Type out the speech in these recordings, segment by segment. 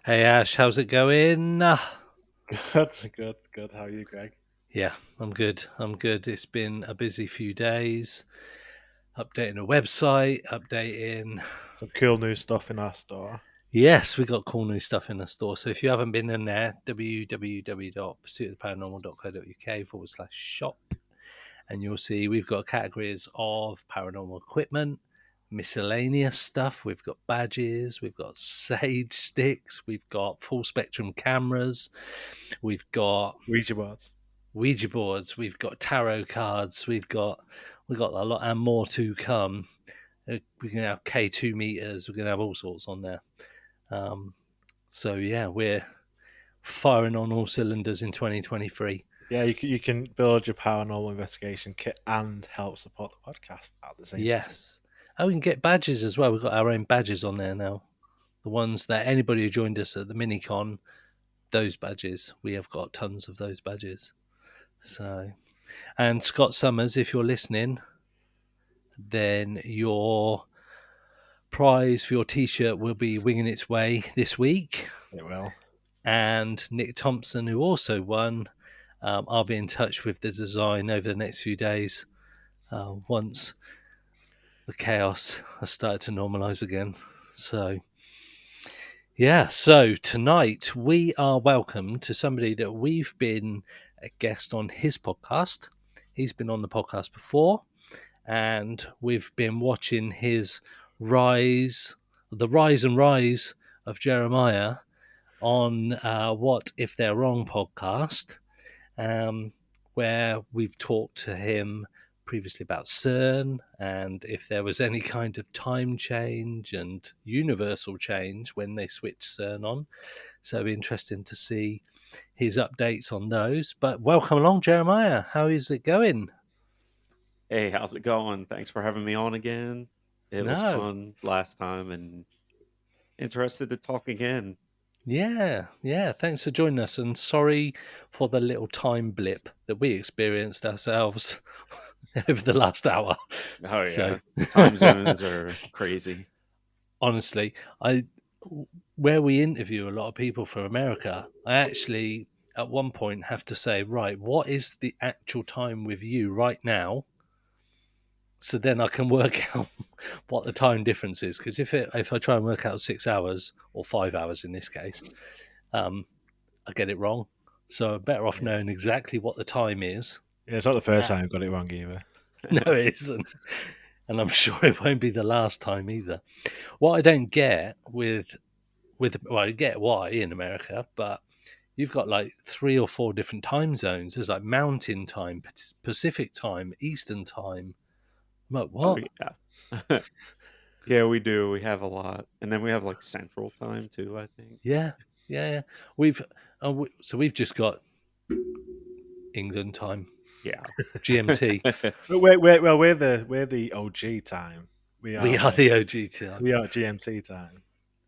Hey Ash, how's it going? Good. How are you, Greg? Yeah, I'm good. I'm good. It's been a busy few days. Updating a website, updating. Some cool new stuff in our store. Yes, we got cool new stuff in the store. So if you haven't been in there, www.pursuitoftheparanormal.co.uk/shop, and you'll see we've got categories of paranormal equipment, miscellaneous stuff. We've got badges, we've got sage sticks, we've got full spectrum cameras, we've got Ouija boards. Ouija boards, we've got tarot cards, we've got a lot and more to come. We're gonna have K2 meters, we're gonna have all sorts on there. So yeah, we're firing on all cylinders in 2023. Yeah, you can build your paranormal investigation kit and help support the podcast at the same time. Yes. Oh, we can get badges as well. We've got our own badges on there now. The ones that anybody who joined us at the minicon, those badges. We have got tons of those badges. So, and Scott Summers, if you're listening, then your prize for your t-shirt will be winging its way this week. It will. And Nick Thompson, who also won, I'll be in touch with the design over the next few days once the chaos has started to normalize again. So, yeah, so tonight we are welcome to somebody that we've been a guest on his podcast. He's been on the podcast before, and we've been watching his rise, the rise and rise of Jeremiah on What If They're Wrong podcast, where we've talked to him previously about CERN and if there was any kind of time change and universal change when they switched CERN on. So it'll be interesting to see his updates on those. But welcome along, Jeremiah. How is it going? Hey, how's it going? Thanks for having me on again. It was No. fun last time and interested to talk again. Yeah. Thanks for joining us. And sorry for the little time blip that we experienced ourselves over the last hour. Oh So, yeah, time zones are crazy. honestly, I where we interview a lot of people from America, I actually at one point have to say, right, what is the actual time with you right now? So then I can work out what the time difference is. Because if I try and work out 6 hours or 5 hours in this case, I get it wrong. So I'm better off Yeah. knowing exactly what the time is. Yeah, it's not the first Ah, time I've got it wrong either. no, it isn't. And I'm sure it won't be the last time either. What I don't get well, I get why in America, but you've got like 3 or 4 different time zones. There's like Mountain Time, Pacific Time, Eastern Time. I'm like, Oh what? yeah. Yeah, we do. We have a lot. And then we have like central time too, I think. Yeah. We've so we've just got England time, Yeah. GMT. But we're the OG time. We We are are the the OG time. we are GMT time.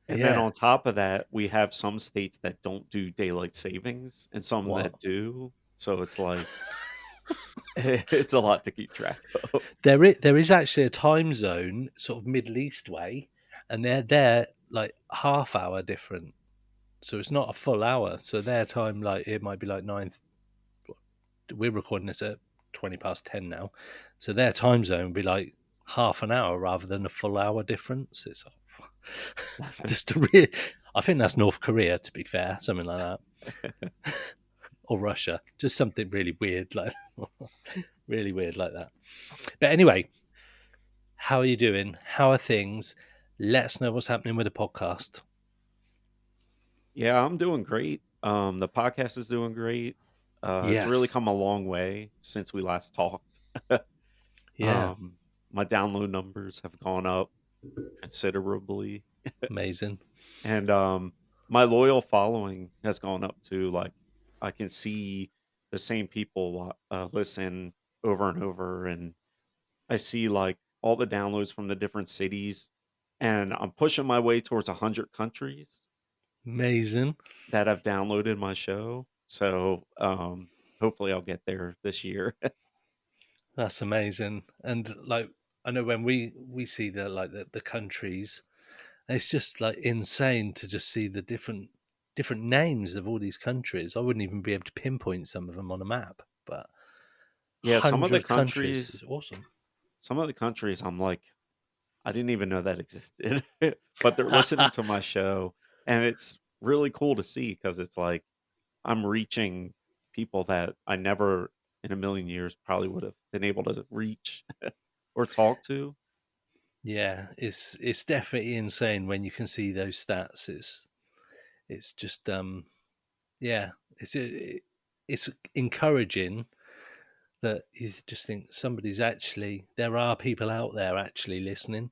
And then Yeah. on top of that, we have some states that don't do daylight savings and some What? that do. So it's like it's a lot to keep track of. There is actually a time zone, sort of Middle East way, and they're like half hour different. So it's not a full hour. So their time, like it might be like 9. We're recording this at 20 past 10 now, so their time zone would be like half an hour rather than a full hour difference. It's just a real. I think that's North Korea, to be fair, something like that, or Russia. Just something really weird, like really weird like that. But anyway, how are you doing? How are things? Let us know what's happening with the podcast. Yeah, I'm doing great. The podcast is doing great. It's really Yes, come a long way since we last talked. yeah, um, my download numbers have gone up considerably, amazing. and my loyal following has gone up too. Like, I can see the same people listen over and over, and I see like all the downloads from the different cities, and I'm pushing my way towards 100 countries Amazing. that have downloaded my show. So, hopefully I'll get there this year. That's amazing. And like I know when we see the countries, it's just like insane to just see the different different names of all these countries. I wouldn't even be able to pinpoint some of them on a map, but Yeah, 100 countries is awesome. some of the countries I'm like, I didn't even know that existed, but they're listening to my show, and it's really cool to see because it's like I'm reaching people that I never in a million years probably would have been able to reach or talk to. Yeah, it's definitely insane when you can see those stats. It's just yeah, it's encouraging that you just think somebody's actually, there are people out there actually listening.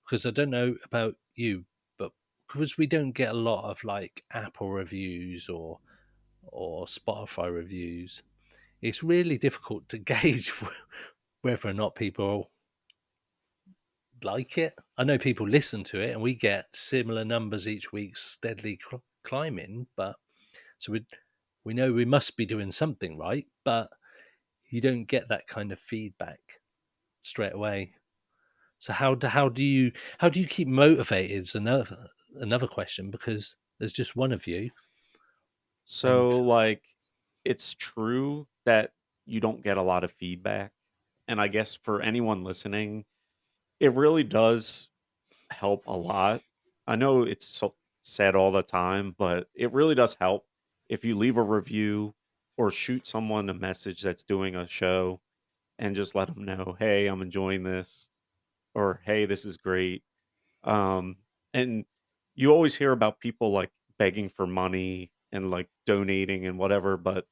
Because I don't know about you, but because we don't get a lot of like Apple reviews or Spotify reviews, it's really difficult to gauge whether or not people like it. I know people listen to it, and we get similar numbers each week, steadily climbing. But so we know we must be doing something right, but you don't get that kind of feedback straight away. So how do you keep motivated? Is another question, because there's just one of you, and So, like, it's true that you don't get a lot of feedback. And I guess for anyone listening, it really does help a lot. I know it's so said all the time, but it really does help if you leave a review or shoot someone a message that's doing a show and just let them know, hey, I'm enjoying this, or hey, this is great. And you always hear about people like begging for money and like donating and whatever, but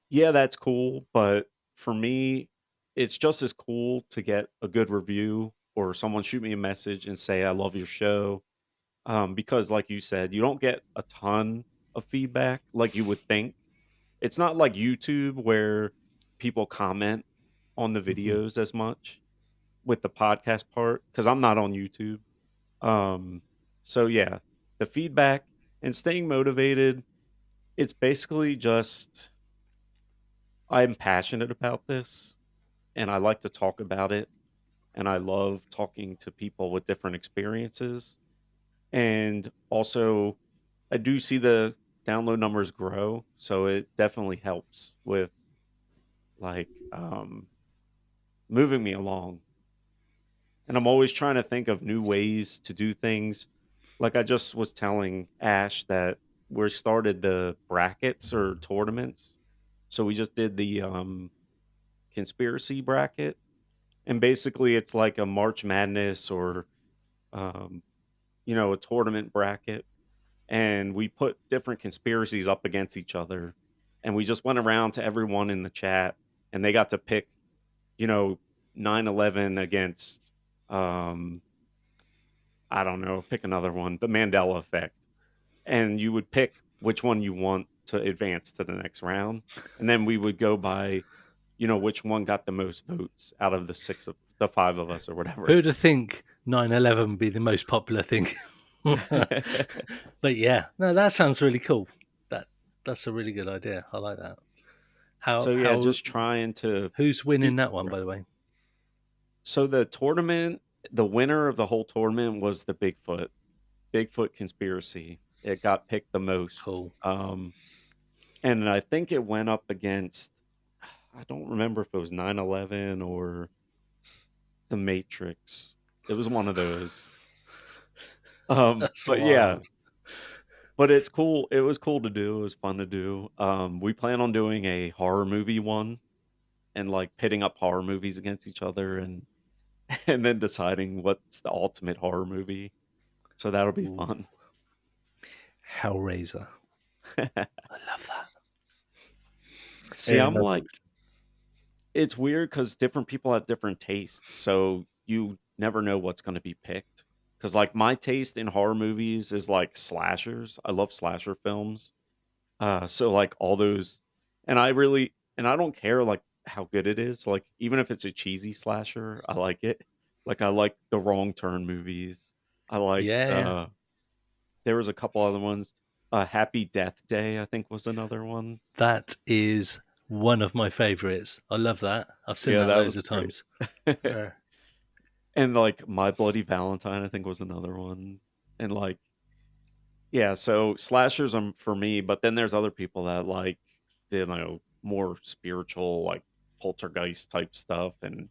yeah, that's cool. But for me, it's just as cool to get a good review or someone shoot me a message and say, I love your show. Because, like you said, you don't get a ton of feedback like you would think. It's not like YouTube where people comment on the Mhm. videos as much with the podcast part because I'm not on YouTube. Um, so yeah, the feedback and staying motivated, it's basically just I'm passionate about this and I like to talk about it and I love talking to people with different experiences. And also I do see the download numbers grow, so it definitely helps with like moving me along. And I'm always trying to think of new ways to do things. Like I just was telling Ash that we started the brackets or tournaments. So we just did the conspiracy bracket. And basically it's like a March Madness or um, a tournament bracket. And we put different conspiracies up against each other. And we just went around to everyone in the chat and they got to pick, you know, 9/11 against um I don't know, pick another one, the Mandela effect. And you would pick which one you want to advance to the next round. And then we would go by, which one got the most votes out of the five of us or whatever. Who'd have think 9/11 would be the most popular thing? But yeah, no, that sounds really cool. That that's a really good idea. I like that. So yeah, How just trying to who's winning keep that one, by the progressing. way? So the tournament, the winner of the whole tournament was the Bigfoot conspiracy. It got picked the most. Cool. And I think it went up against I don't remember if it was 9/11 or The Matrix. It was one of those. That's But yeah, wild. but it's cool. It was cool to do. It was fun to do. We plan on doing a horror movie one and like pitting up horror movies against each other and and then deciding what's the ultimate horror movie. So that'll be Ooh, fun. Hellraiser. I love that. See, I'm Um, like it's weird because different people have different tastes, so you never know what's going to be picked. Because like my taste in horror movies is like slashers. I love slasher films. So like all those, and I don't care like how good it is. Like even if it's a cheesy slasher, I like it. Like I like the Wrong Turn movies. I like Yeah, yeah. there was a couple other ones. Happy Death Day, I think was another one. That is one of my favorites. I love that. I've seen Yeah, that that loads was of great. times. Uh, And like My Bloody Valentine, I think was another one. And like Yeah, so slashers for me, but then there's other people that like more spiritual, like poltergeist type stuff, and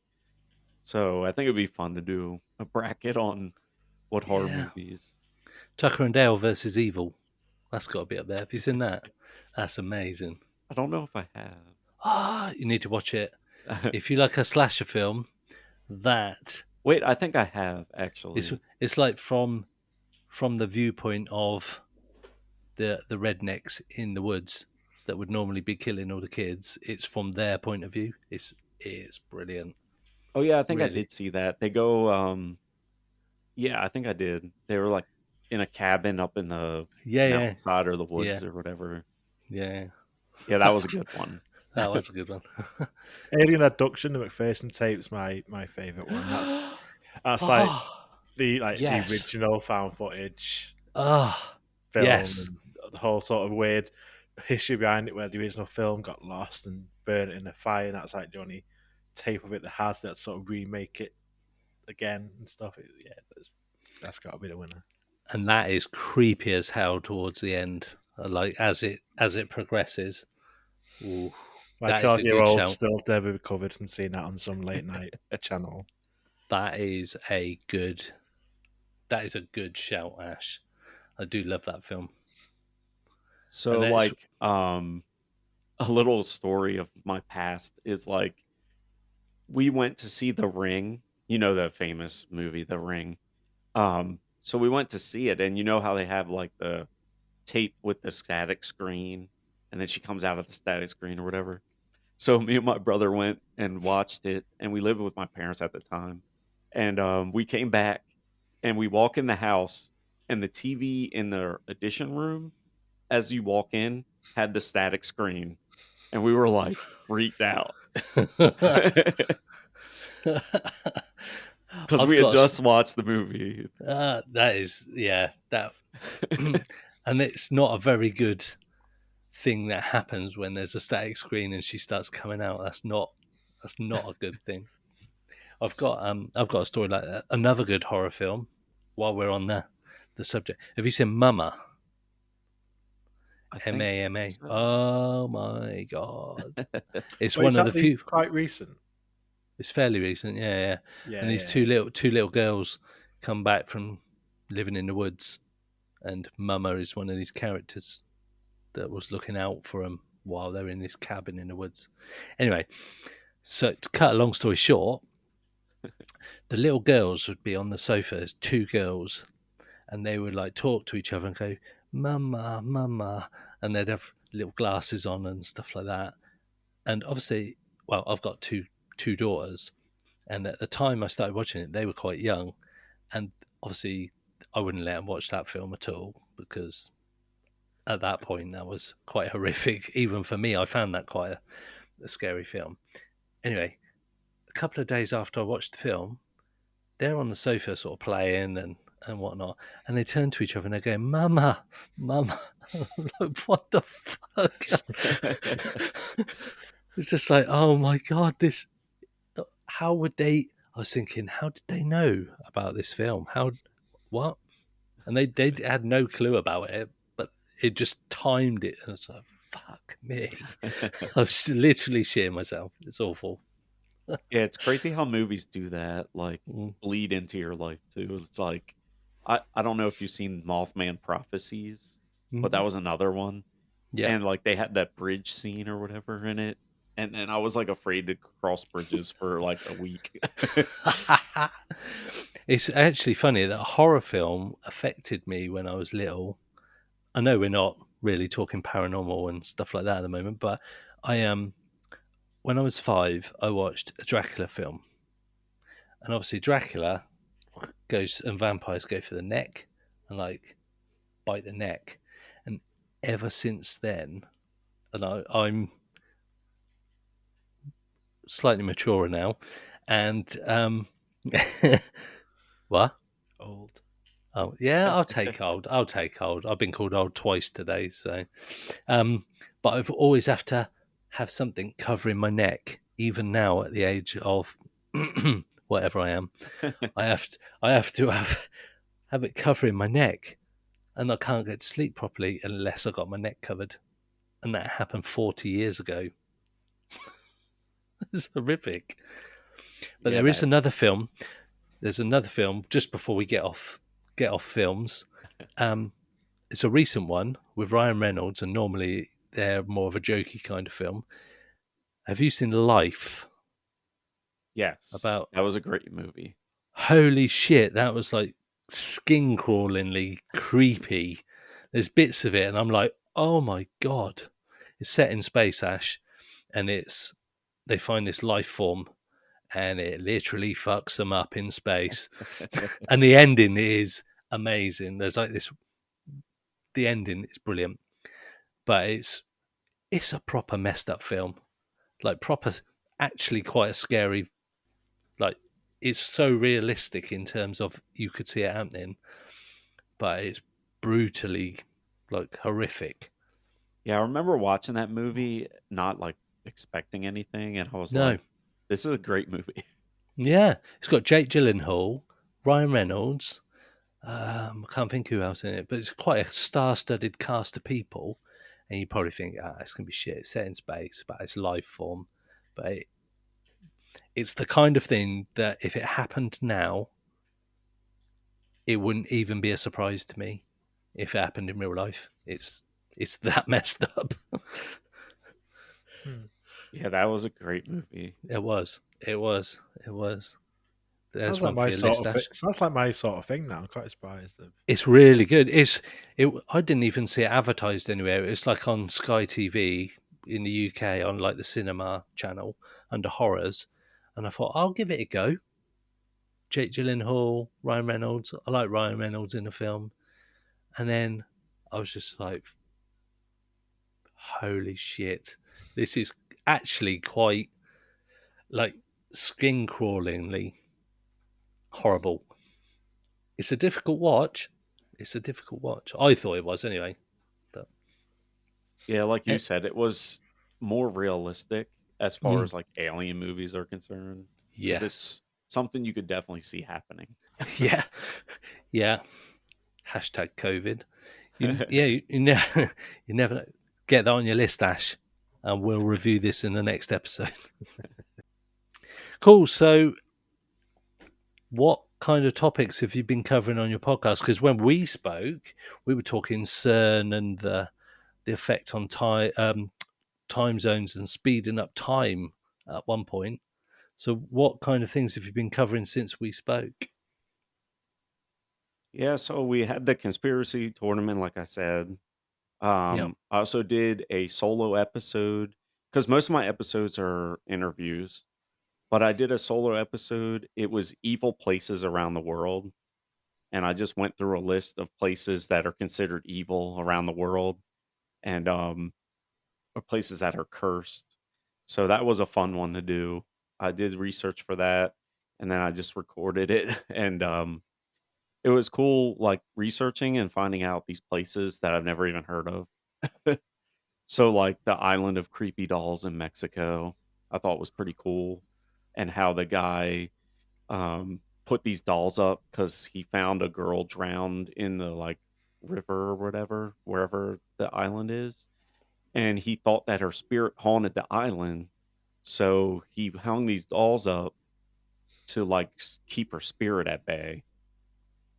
so I think it'd be fun to do a bracket on what horror Yeah. movies. Tucker and Dale versus Evil. That's got to be up there. Have you seen that? That's amazing. I don't know if I You need to watch it. have. If you like a slasher film, that Wait, I think I have it's actually. it's like from the viewpoint of the rednecks in the woods that would normally be killing all the kids. It's from their point of view. It's brilliant. Oh yeah, I think I Really. did see that. They go yeah, I think I did. They were like in a cabin up in the Yeah, yeah, mountainside or the yeah, woods or whatever. yeah. Yeah, that was a good one. That was a good one. Alien Abduction, the McPherson tape's my favorite one. That's like Oh, the yes. original found footage Oh, film, yes. and the whole sort of weird history behind it, where the original film got lost and burnt in a fire. And that's like the only tape of it that has that sort of remake it again and stuff. Yeah, that's got to be the winner. And that is creepy as hell towards the end. Like as it progresses. Ooh, My that is a 12-year good old shout. still never recovered from seeing that on some late night channel. That is a good. That is a good shout, Ash. I do love that film, and So that's like a little story of my past is like we went to see The Ring, you know the famous movie The Ring. So we went to see it and you know how they have like the tape with the static screen and then she comes out of the static screen or whatever. So me and my brother went and watched it and we lived with my parents at the time. And we came back and we walk in the house and the TV in the edition room as you walk in had the static screen and we were like freaked out because I've we had got just watched the movie. that is that, and it's not a very good thing that happens when there's a static screen and she starts coming out. That's not a good thing. I've got a story like that. Another good horror film. While we're on the subject, have you seen Mama? I think Mama. so. Oh my god! It's But it's one of the actually few. quite recent. It's fairly recent, yeah, yeah. And Yeah, these yeah. two little girls come back from living in the woods, and Mama is one of these characters that was looking out for them while they're in this cabin in the woods. Anyway, so to cut a long story short, the little girls would be on the sofa. There's two girls, and they would like talk to each other and go, "Mama, Mama," and they'd have little glasses on and stuff like that. And obviously, well, I've got two daughters, and at the time I started watching it, they were quite young, and obviously I wouldn't let them watch that film at all because at that point that was quite horrific. Even for me, I found that quite a scary film. Anyway, a couple of days after I watched the film, they're on the sofa sort of playing and whatnot, and they turn to each other and they go, "Mama, Mama." Like, what the fuck? It's just like, oh my god, this. How would they? I was thinking, how did they know about this film? How? What? And they had no clue about it, but it just timed it, and it's like, fuck me. I was literally shitting myself. It's awful. Yeah, it's crazy how movies do that, like Mm. bleed into your life too. It's like I don't know if you've seen Mothman Prophecies, but that Mhm. was another one. Yeah. And like they had that bridge scene or whatever in it. And I was like afraid to cross bridges for like a week. It's actually funny that a horror film affected me when I was little. I know we're not really talking paranormal and stuff like that at the moment, but I when I was 5, I watched a Dracula film, and obviously Dracula goes and vampires go for the neck and like bite the neck, and ever since then, and I'm slightly maturer now, and what? Old. Oh yeah, I'll take old. I'll take old. I've been called old twice today, so um, but I've always have to have something covering my neck, even now at the age of whatever I am. I have to have it covering my neck, and I can't get to sleep properly unless I got my neck covered. And that happened 40 years ago. It's horrific. But Yeah, there is that another film. There's another film just before we get off films. Um, it's a recent one with Ryan Reynolds, and normally they're more of a jokey kind of film. Have you seen Life? yes, About that was a great movie. holy shit, that was like skin crawlingly creepy. There's bits of it, and I'm like, oh my god. It's set in space, Ash, and they find this life form, and it literally fucks them up in space. And the ending is amazing. There's like this. The ending is brilliant, but it's a proper messed up film, like proper, actually quite a scary. Like it's so realistic in terms of you could see it happening, but it's brutally like horrific. Yeah, I remember watching that movie, not like expecting anything, and I was No, like, "This is a great movie." yeah, it's got Jake Gyllenhaal, Ryan Reynolds. I can't think who else in it, but it's quite a star-studded cast of people. And you probably think, it's gonna be shit. It's set in space, but it's life form. But it's the kind of thing that if it happened now, it wouldn't even be a surprise to me. If it happened in real life, it's that messed up. Hmm. Yeah, that was a great movie. It was. It was. It was. There's Sounds like one my for your sort list, of thing. Ash. Sounds like my sort of thing now. I'm quite surprised. It's really good. I didn't even see it advertised anywhere. It's like on Sky TV in the UK on like the cinema channel under horrors, and I thought I'll give it a go. Jake Gyllenhaal, Ryan Reynolds. I like Ryan Reynolds in the film, and then I was just like, "Holy shit! This is actually quite like skin crawlingly horrible." It's a difficult watch. It's a difficult watch. I thought it was anyway. But Yeah, like you eh, said, it was more realistic as far mm, as like alien movies are concerned, because yes, it's something you could definitely see happening. yeah, yeah. Hashtag COVID. You you never know. Get that on your list, Ash, and we'll review this in the next episode. Cool. So, what kind of topics have you been covering on your podcast? Because when we spoke, we were talking CERN and the effect on time zones and speeding up time at one point. So, what kind of things have you been covering since we spoke? Yeah, so we had the conspiracy tournament, like I said. Yeah, I also did a solo episode because most of my episodes are interviews, but I did a solo episode. It was evil places around the world, and I just went through a list of places that are considered evil around the world, and or places that are cursed. So that was a fun one to do. I did research for that, and then I just recorded it, and it was cool, like researching and finding out these places that I've never even heard of. So, like the island of creepy dolls in Mexico, I thought was pretty cool, and how the guy put these dolls up because he found a girl drowned in the like river or whatever, wherever the island is, and he thought that her spirit haunted the island, so he hung these dolls up to like keep her spirit at bay.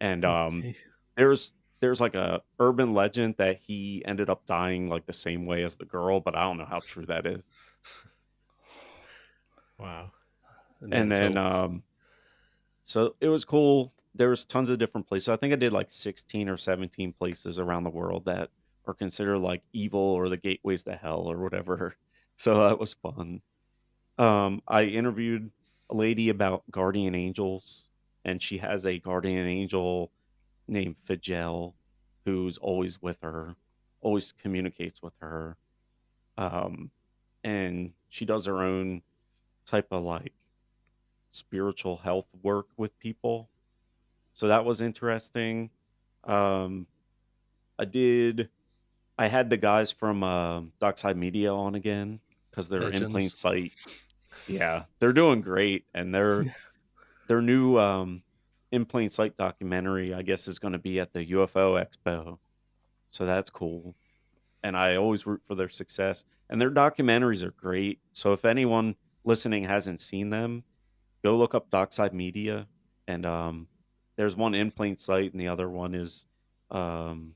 And oh, jeez. there's there's like a urban legend that he ended up dying like the same way as the girl, but I don't know how true that is. Wow. And then Mental. so it was cool. There was tons of different places. I think I did like 16 or 17 places around the world that are considered like evil or the gateways to hell or whatever. So that was fun. I interviewed a lady about guardian angels, and she has a guardian angel named Fidel who's always with her, always communicates with her. Um, and she does her own type of like spiritual health work with people. So that was interesting. Um, I did. I had the guys from Dockside Media on again because they're in plain Legends. sight. Yeah, they're doing great, and their new in plain sight documentary, I guess, is going to be at the UFO Expo. so that's cool. And I always root for their success. And their documentaries are great. So if anyone listening hasn't seen them, go look up Dockside Media. And there's one in plain sight, and the other one is um,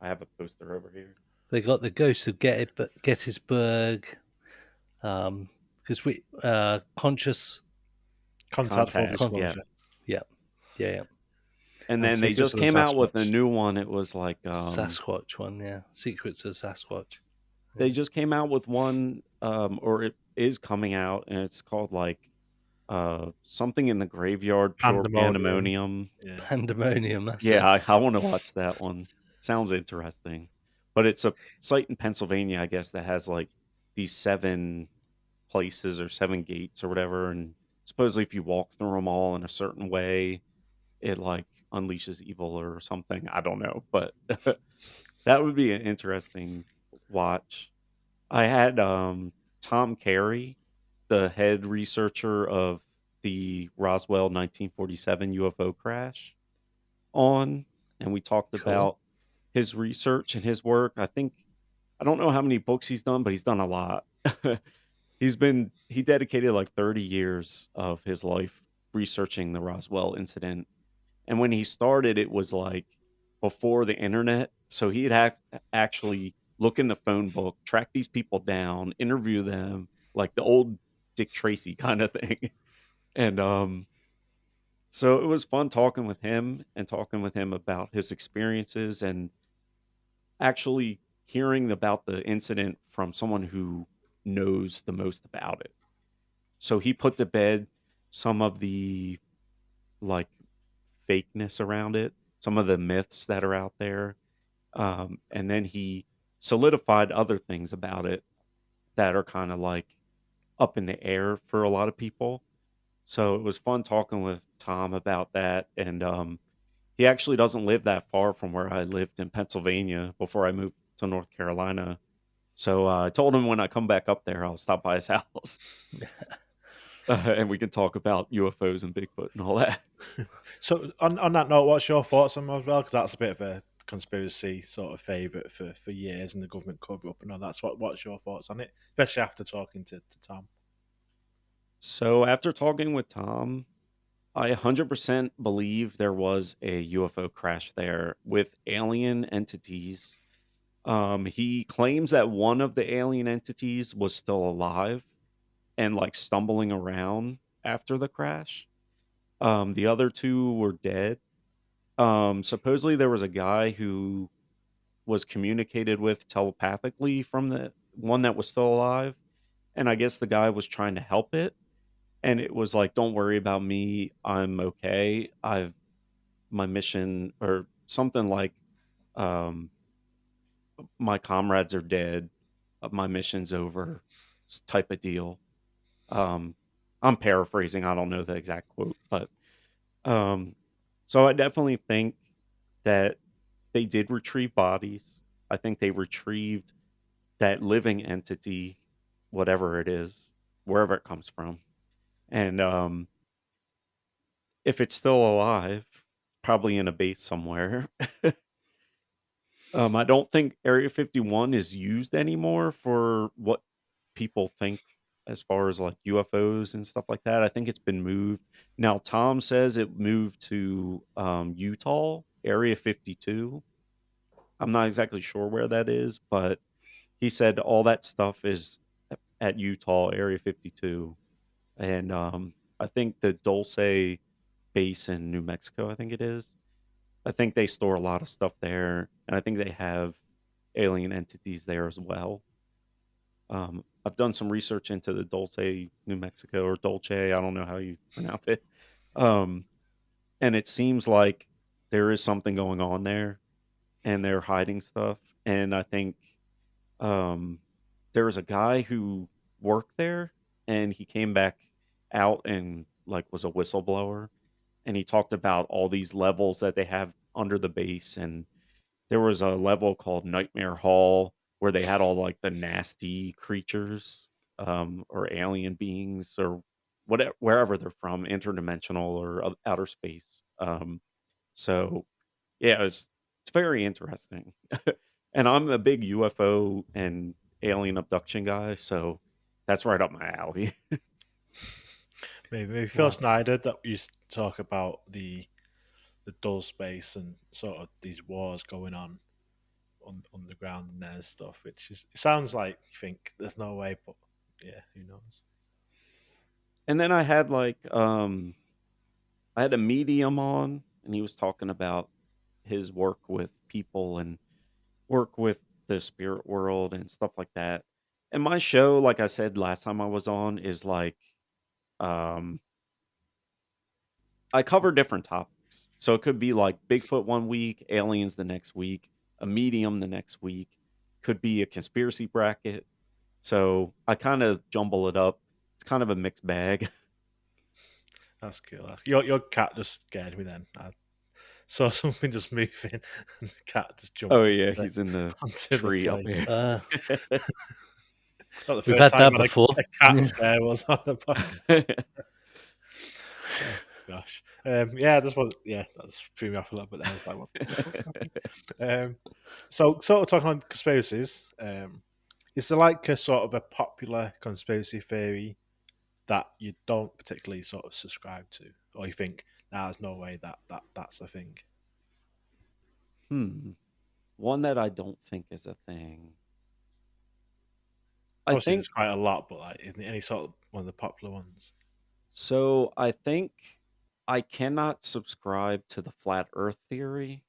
I have a poster over here. They got the Ghost of Gettysburg, because we conscious Contact full Contact, con- yeah. disclosure. yeah, yeah, yeah. And And then they Secrets just of the came out with a Sasquatch. new one. It was like Sasquatch one, yeah. Secrets of Sasquatch. they just came out with one, or it is coming out, and it's called like something in the graveyard, pure Pandemonium. pandemonium. Yeah. Pandemonium. That's Yeah, it. I want to watch that one. Sounds interesting. But it's a site in Pennsylvania, I guess, that has like these 7 places or 7 gates or whatever. And supposedly, if you walk through them all in a certain way, it like unleashes evil or something. I don't know. But that would be an interesting watch. I had Tom Carey, the head researcher of the Roswell 1947 UFO crash, on, and we talked Cool. about his research and his work. I don't know how many books he's done, but he's done a lot. He dedicated like 30 years of his life researching the Roswell incident. And when he started, it was like before the internet. So he'd have to actually look in the phone book, track these people down, interview them, like the old Dick Tracy kind of thing. And so it was fun talking with him and talking with him about his experiences and actually hearing about the incident from someone who knows the most about it. So he put to bed some of the like fakeness around it, some of the myths that are out there. And then he solidified other things about it that are kind of like up in the air for a lot of people. So it was fun talking with Tom about that. And he actually doesn't live that far from where I lived in Pennsylvania before I moved to North Carolina. So I told him when I come back up there, I'll stop by his house and we can talk about UFOs and Bigfoot and all that. So on that note, what's your thoughts on Roswell? Because that's a bit of a conspiracy sort of favourite for years, and the government cover up and all that. So what's your thoughts on it, especially after talking to Tom? So after talking with Tom, I 100% believe there was a UFO crash there with alien entities. He claims that one of the alien entities was still alive and like stumbling around after the crash. The other two were dead. Supposedly there was a guy who was communicated with telepathically from the one that was still alive, and I guess the guy was trying to help it, and it was like, "Don't worry about me. I'm okay. I've my mission," or something like, um, "My comrades are dead. My mission's over," type of deal. Um, I'm paraphrasing. I don't know the exact quote, but um, so I definitely think that they did retrieve bodies. I think they retrieved that living entity, whatever it is, wherever it comes from. And if it's still alive, probably in a base somewhere. I don't think Area 51 is used anymore for what people think as far as like UFOs and stuff like that. I think it's been moved. Now, Tom says it moved to Utah, Area 52. I'm not exactly sure where that is, but he said all that stuff is at Utah, Area 52. And I think the Dulce base in New Mexico, I think it is. I think they store a lot of stuff there, and I think they have alien entities there as well. I've done some research into the Dulce, New Mexico, or Dolce. I don't know how you pronounce it. Um, and it seems like there is something going on there, and they're hiding stuff. And I think um, there was a guy who worked there, and he came back out and like was a whistleblower, and he talked about all these levels that they have under the base, and there was a level called Nightmare Hall where they had all like the nasty creatures, or alien beings or whatever, wherever they're from, interdimensional or outer space. So yeah, it was It's very interesting. And I'm a big UFO and alien abduction guy, so that's right up my alley. Maybe Phil Wow. Snyder that used to talk about the dull space and sort of these wars going on underground and there's stuff, which is it sounds like you think there's no way, but yeah, who knows? And then I had a medium on, and he was talking about his work with people and work with the spirit world and stuff like that. And my show, like I said last time I was on, is like um I cover different topics. So it could be like Bigfoot one week, aliens the next week, a medium the next week, could be a conspiracy bracket. So I kind of jumble it up. It's kind of a mixed bag. That's cool. Your cat just scared me then. I saw something just moving and the cat just jumped Oh yeah, he's in the onto the tree up plate. here. Uh, Not the we've first had time that I had before. a cat scare was on the podcast. Oh, gosh. Yeah, this was that's threw me off a little bit there. I was like, what the fuck's happening? So sort of talking on conspiracies, is there like a sort of a popular conspiracy theory that you don't particularly sort of subscribe to? Or you think, nah, there's no way that's a thing? Hmm. One that I don't think is a thing. I Obviously think there's quite a lot, but like any sort of one of the popular ones. so. I think I cannot subscribe to the flat earth theory,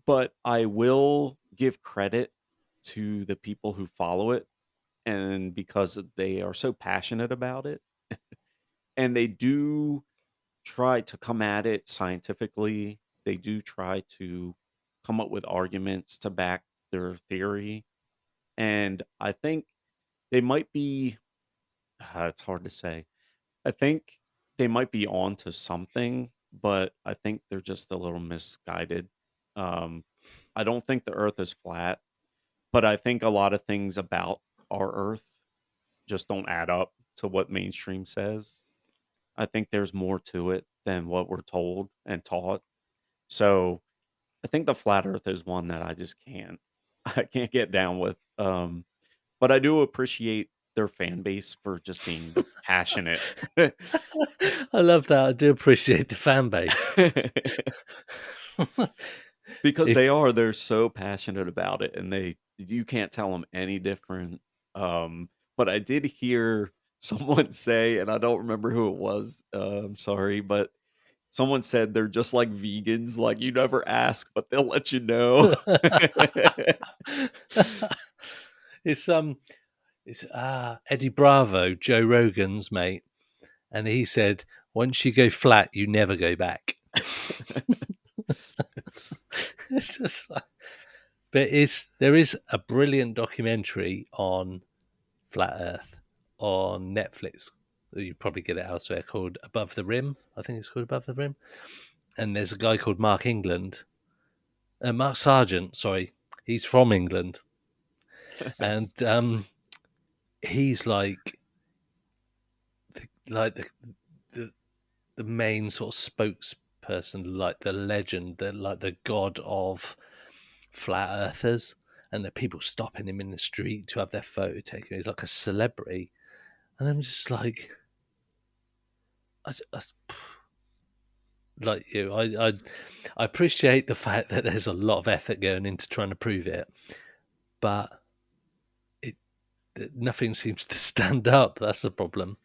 but I will give credit to the people who follow it, and because they are so passionate about it, and they do try to come at it scientifically. They do try to come up with arguments to back their theory. And I think they might be, it's hard to say. I think they might be on to something, but I think they're just a little misguided. Um, I don't think the earth is flat, but I think a lot of things about our earth just don't add up to what mainstream says. I think there's more to it than what we're told and taught. So I think the flat earth is one that I just can't I can't get down with. But I do appreciate their fan base for just being passionate. I love that. I do appreciate the fan base. Because If they're so passionate about it, and you can't tell them any different. But I did hear someone say, and I don't remember who it was, I'm sorry, but someone said they're just like vegans, like, you never ask, but they'll let you know. it's it's Eddie Bravo, Joe Rogan's mate, and he said once you go flat, you never go back. It's just like, but there is a brilliant documentary on flat Earth on Netflix. You probably get it elsewhere, called Above the Rim. I think it's called Above the Rim. And there's a guy called Mark Sargent. Sorry, he's from England, and he's like the the main sort of spokesperson, like the legend, like the god of flat earthers, and the people stopping him in the street to have their photo taken. He's like a celebrity, and I'm just like, I like you, I appreciate the fact that there's a lot of effort going into trying to prove it, but it nothing seems to stand up. That's the problem,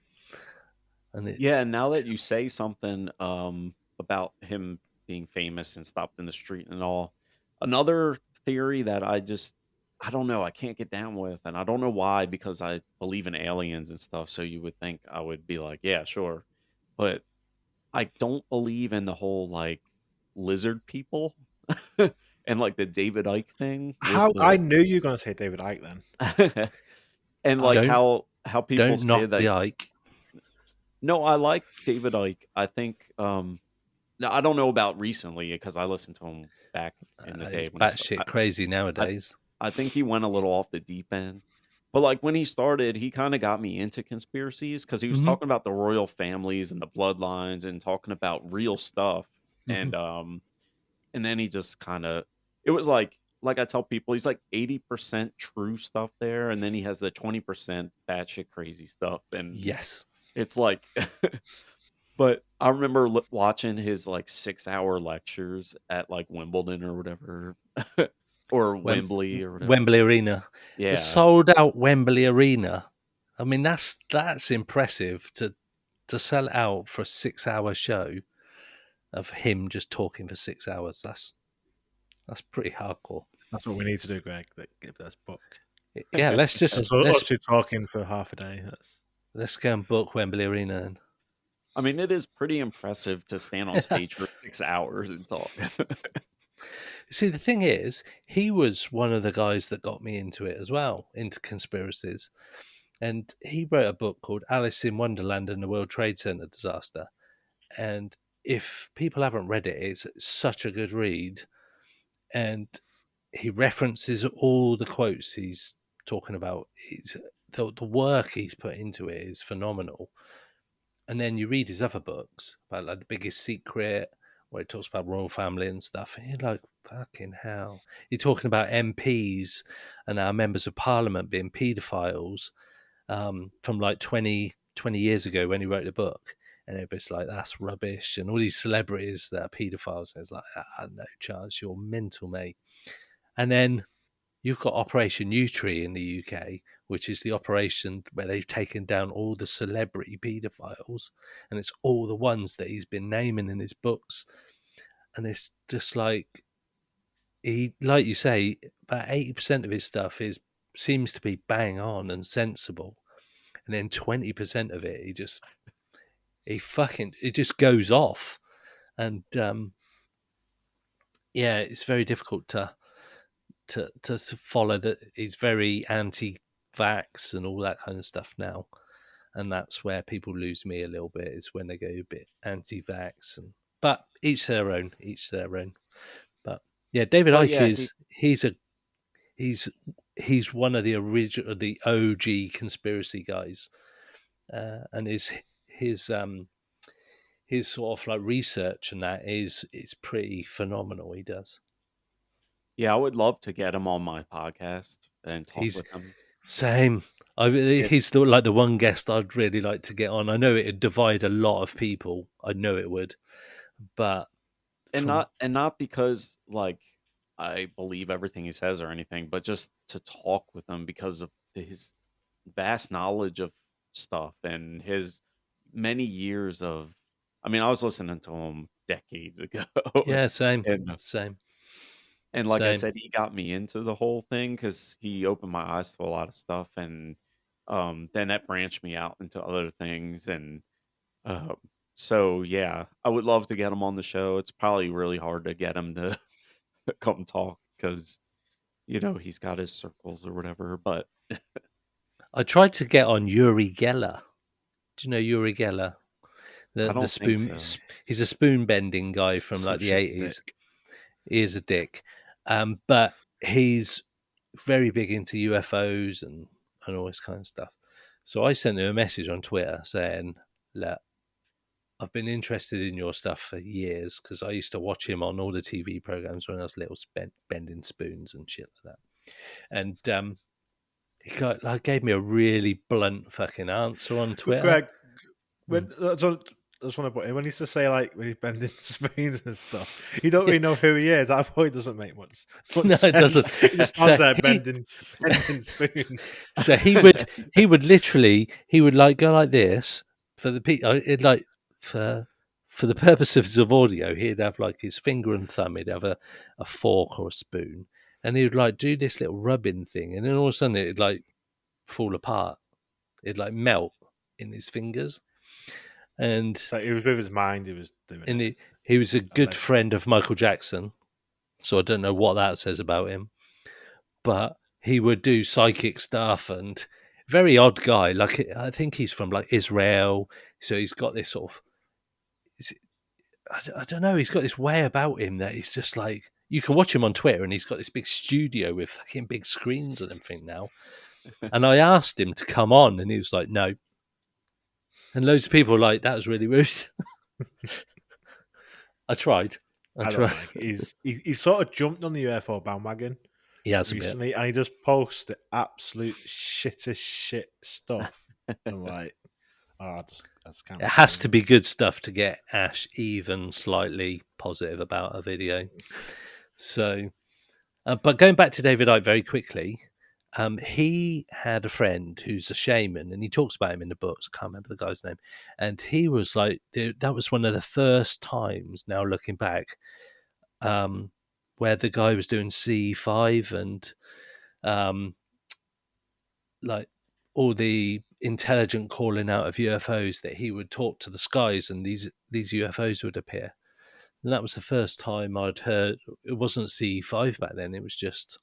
and it. Yeah, and now that you say something about him being famous and stopped in the street and all, another theory that I don't know, I can't get down with, and I don't know why, because I believe in aliens and stuff, so you would think I would be like, yeah, sure. But I don't believe in the whole like lizard people and like the David Icke thing with How I the knew you were going to say David Icke then. and I like Don't how people don't say knock the that. Ike. No, I like David Icke. I think now I don't know about recently because I listened to him back in the day He's when he batshit crazy I nowadays. I think he went a little off the deep end. But like when he started, he kind of got me into conspiracies because he was Hmm. talking about the royal families and the bloodlines and talking about real stuff. Hmm. And then he just kind of it was like I tell people, he's like 80% true stuff there, and then he has the 20% batshit crazy stuff, and Yes. it's like but I remember watching his, like, 6-hour lectures at, like, Wimbledon or whatever, or Wembley or whatever. Wembley Arena. A Yeah. sold out Wembley Arena. I mean, that's impressive to sell it out for a 6-hour show of him just talking for 6 hours. That's pretty hardcore. That's what we need to do, Greg. Give us book. Yeah, let's Us two talking for half a day. let's go and book Wembley Arena. And I mean, it is pretty impressive to stand on stage for 6 hours and talk. see, the thing is, he was one of the guys that got me into it as well, into conspiracies. And he wrote a book called Alice in Wonderland and the World Trade Center Disaster. And if people haven't read it, it's such a good read. And he references all the quotes he's talking about. The work he's put into it is phenomenal. And then you read his other books about like The Biggest Secret, where he talks about royal family and stuff, and you're like, fucking hell. You're talking about MPs and our members of parliament being paedophiles from like 20 years ago when he wrote the book. And everybody's like, that's rubbish. And all these celebrities that are paedophiles, and it's like, no chance, you're mental, mate. And then you've got Operation Yewtree in the UK, which is the operation where they've taken down all the celebrity paedophiles, and it's all the ones that he's been naming in his books. And it's just like like you say, about 80% of his stuff seems to be bang on and sensible, and then 20% of it, it just goes off, and yeah, it's very difficult to follow that. He's very anti-vax and all that kind of stuff now, and that's where people lose me a little bit, is when they go a bit anti-vax. But each their own, But yeah, David But Icke yeah, he's one of the original, the OG conspiracy guys, and his sort of like research and that is pretty phenomenal. He does. I would love to get him on my podcast and talk He's with him. same. He's the one guest I'd really like to get on. I know it'd divide a lot of people. I know it would, but Not because like I believe everything he says or anything, but just to talk with him because of his vast knowledge of stuff and his many years of. I mean, I was listening to him decades ago, yeah, same, and same, and like I same. said, he got me into the whole thing because he opened my eyes to a lot of stuff, and then that branched me out into other things, and uh, so yeah, I would love to get him on the show. It's probably really hard to get him to come talk because he's got his circles or whatever. But I tried to get on Uri Geller. Do you know Uri Geller? I The don't think spoon. so. He's a spoon bending guy from like the Such a 80s. dick. He is a dick, but he's very big into UFOs and all this kind of stuff. So I sent him a message on Twitter saying, "Look, I've been interested in your stuff for years because I used to watch him on all the TV programs when I was little, bending spoons and shit like that." And he gave me a really blunt fucking answer on Twitter. Greg, I just want to put in when he used to say like when he's bending spoons and stuff, you don't really know who he is. That point doesn't make much No, sense. it doesn't. He just stands there he- bending spoons. So he would literally like go like this for the like for the purposes of audio. He'd have like his finger and thumb. He'd have a fork or a spoon, and he would like do this little rubbing thing, and then all of a sudden it'd like fall apart. It'd like melt in his fingers, and So he was with his mind. He was doing it. he was a good Allegedly. friend of Michael Jackson. So I don't know what that says about him, but he would do psychic stuff and very odd guy. Like I think he's from like Israel, so he's got this sort of I don't know. He's got this way about him that he's just like you can watch him on Twitter, and he's got this big studio with fucking big screens and everything now. And I asked him to come on, and he was like, "No." And loads of people were like, "That was really rude." I tried. I I don't try. like it. He sort of jumped on the UFO bandwagon He has a bit. recently, and he just posts the absolute shittest shit stuff. I'm like, oh, I just can't It has stand to him. be good stuff to get Ash even slightly positive about a video. So, but going back to David Icke very quickly, he had a friend who's a shaman, and he talks about him in the books. I can't remember the guy's name, and he was like, that was one of the first times. Now looking back, um, where the guy was doing C5 and um, like all the intelligent calling out of UFOs, that he would talk to the skies and these UFOs would appear. And that was the first time I'd heard. It wasn't C5 back then. It was just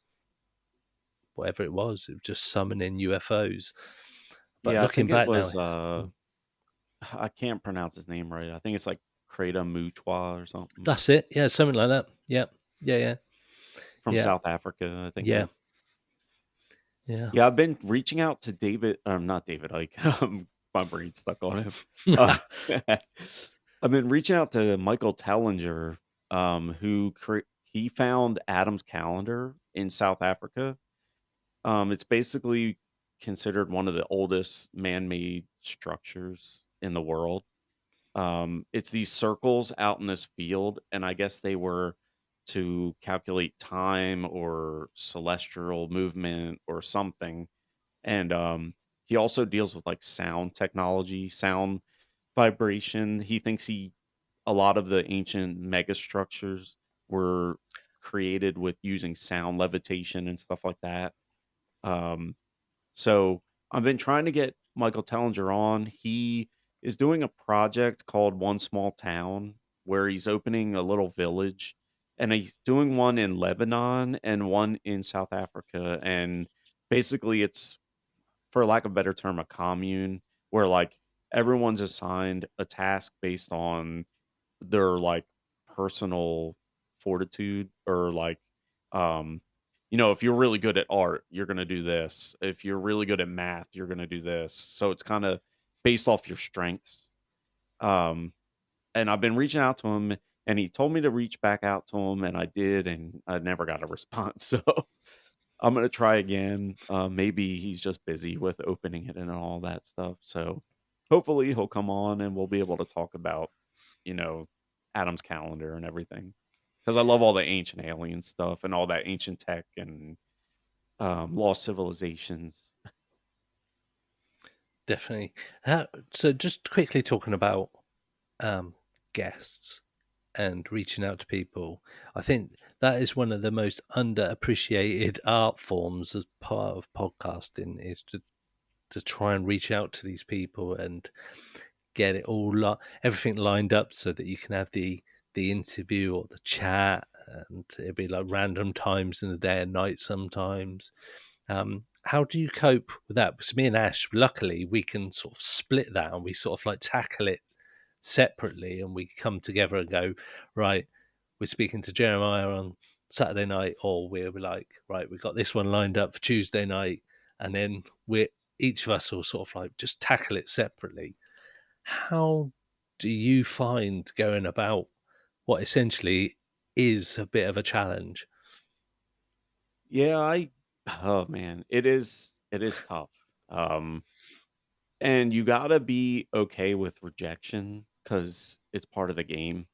whatever it was. It was just summoning UFOs. But Yeah, I looking think it back was now, I can't pronounce his name right. I think it's like Kreta Muchwa or something that's it. Yeah, something like that. Yeah, yeah, yeah, from yeah, South Africa, I think it yeah, is. yeah. Yeah, I've been reaching out to David, not David Icke. My brain's stuck on him. Uh, I've been reaching out to Michael Tellinger, he found Adam's calendar in South Africa. It's basically considered one of the oldest man-made structures in the world. It's these circles out in this field, and I guess they were to calculate time or celestial movement or something. And he also deals with like sound technology, sound vibration. He thinks a lot of the ancient megastructures were created with using sound levitation and stuff like that. Um, so I've been trying to get Michael Tellinger on. He is doing a project called One Small Town where he's opening a little village, and he's doing one in Lebanon and one in South Africa. And basically, it's, for lack of a better term, a commune where like everyone's assigned a task based on their like personal fortitude or like um if you're really good at art, you're going to do this. If you're really good at math, you're going to do this. So it's kind of based off your strengths. um and I've been reaching out to him, and he told me to reach back out to him, and I did, and I never got a response. So I'm going to try again. Maybe he's just busy with opening it and all that stuff. So hopefully he'll come on and we'll be able to talk about, you know, Adam's calendar and everything. Because I love all the ancient alien stuff and all that ancient tech and lost civilizations. Definitely. So, just quickly talking about um, guests and reaching out to people, I think that is one of the most underappreciated art forms as part of podcasting, is to try and reach out to these people and get it all everything lined up so that you can have the interview or the chat, and it'd be like random times in the day and night sometimes. How do you cope with that? Because me and Ash, luckily, we can sort of split that, and we sort of like tackle it separately, and we come together and go, right, we're speaking to Jeremiah on Saturday night, or we're like, right, we've got this one lined up for Tuesday night, and then we're each of us will sort of like just tackle it separately. How do you find going about what essentially is a bit of a challenge? Yeah, oh man, it is tough. Um, and you gotta be okay with rejection because it's part of the game.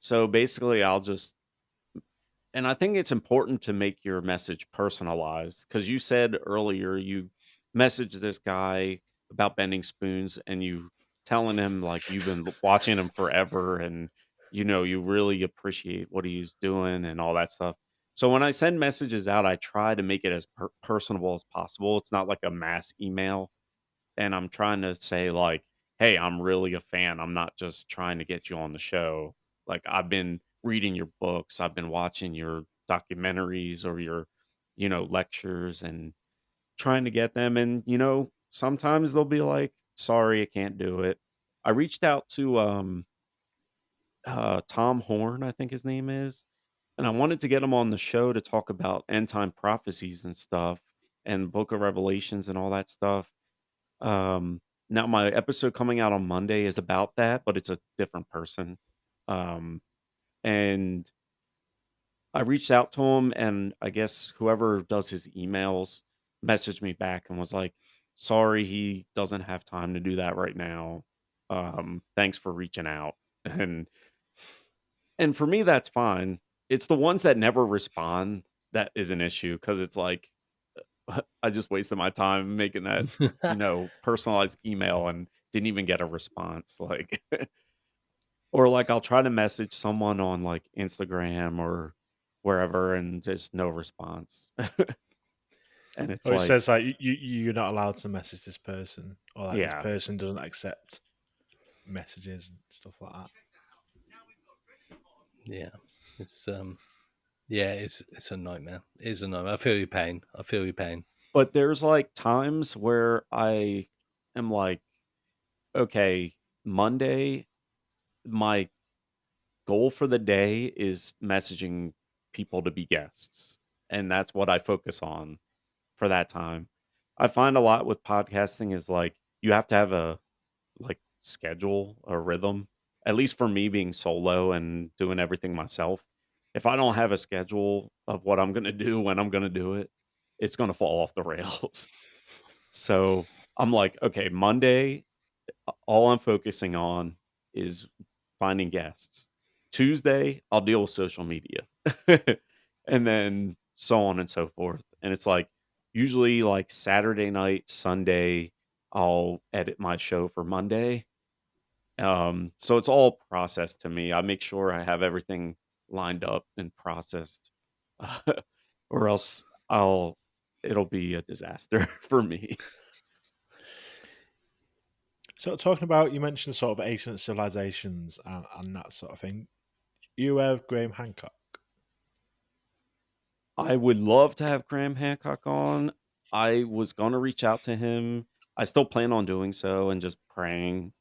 So basically, and I think it's important to make your message personalized because you said earlier you messaged this guy about bending spoons, and you telling him like you've been watching him forever, and you really appreciate what he's doing and all that stuff. So when I send messages out, I try to make it as personable as possible. It's not like a mass email, and I'm trying to say like, "Hey, I'm really a fan. I'm not just trying to get you on the show. Like I've been reading your books, I've been watching your documentaries or your, lectures and trying to get them, and sometimes they'll be like, "Sorry, I can't do it." I reached out to Tom Horn, I think his name is, and I wanted to get him on the show to talk about end time prophecies and stuff and Book of Revelations and all that stuff. Now my episode coming out on Monday is about that, but it's a different person. Um, And I reached out to him, and I guess whoever does his emails messaged me back and was like, "Sorry, he doesn't have time to do that right now. Thanks for reaching out." And and for me, that's fine. It's the ones that never respond that is an issue because it's like I just wasted my time making that, personalized email and didn't even get a response. Like, or like I'll try to message someone on like Instagram or wherever and just no response. And it's Or it like, says like you're not allowed to message this person, or like this yeah. person doesn't accept messages and stuff like that. Yeah, it's yeah, it's a nightmare. It's a nightmare. I feel your pain. I feel your pain. But there's like times where I am like, okay, Monday, my goal for the day is messaging people to be guests. And that's what I focus on for that time. I find a lot with podcasting is like you have to have a like schedule, a rhythm. At least for me being solo and doing everything myself. If I don't have a schedule of what I'm going to do when I'm going to do it, it's going to fall off the rails. So, I'm like, okay, Monday all I'm focusing on is finding guests. Tuesday, I'll deal with social media. And then so on and so forth. And it's like usually like Saturday night, Sunday, I'll edit my show for Monday. So it's all processed to me. I make sure I have everything lined up and processed, or else it'll be a disaster for me. So talking about, you mentioned sort of ancient civilizations and that sort of thing. You aware of Graham Hancock? I would love to have Graham Hancock on. I was gonna reach out to him. I still plan on doing so and just praying.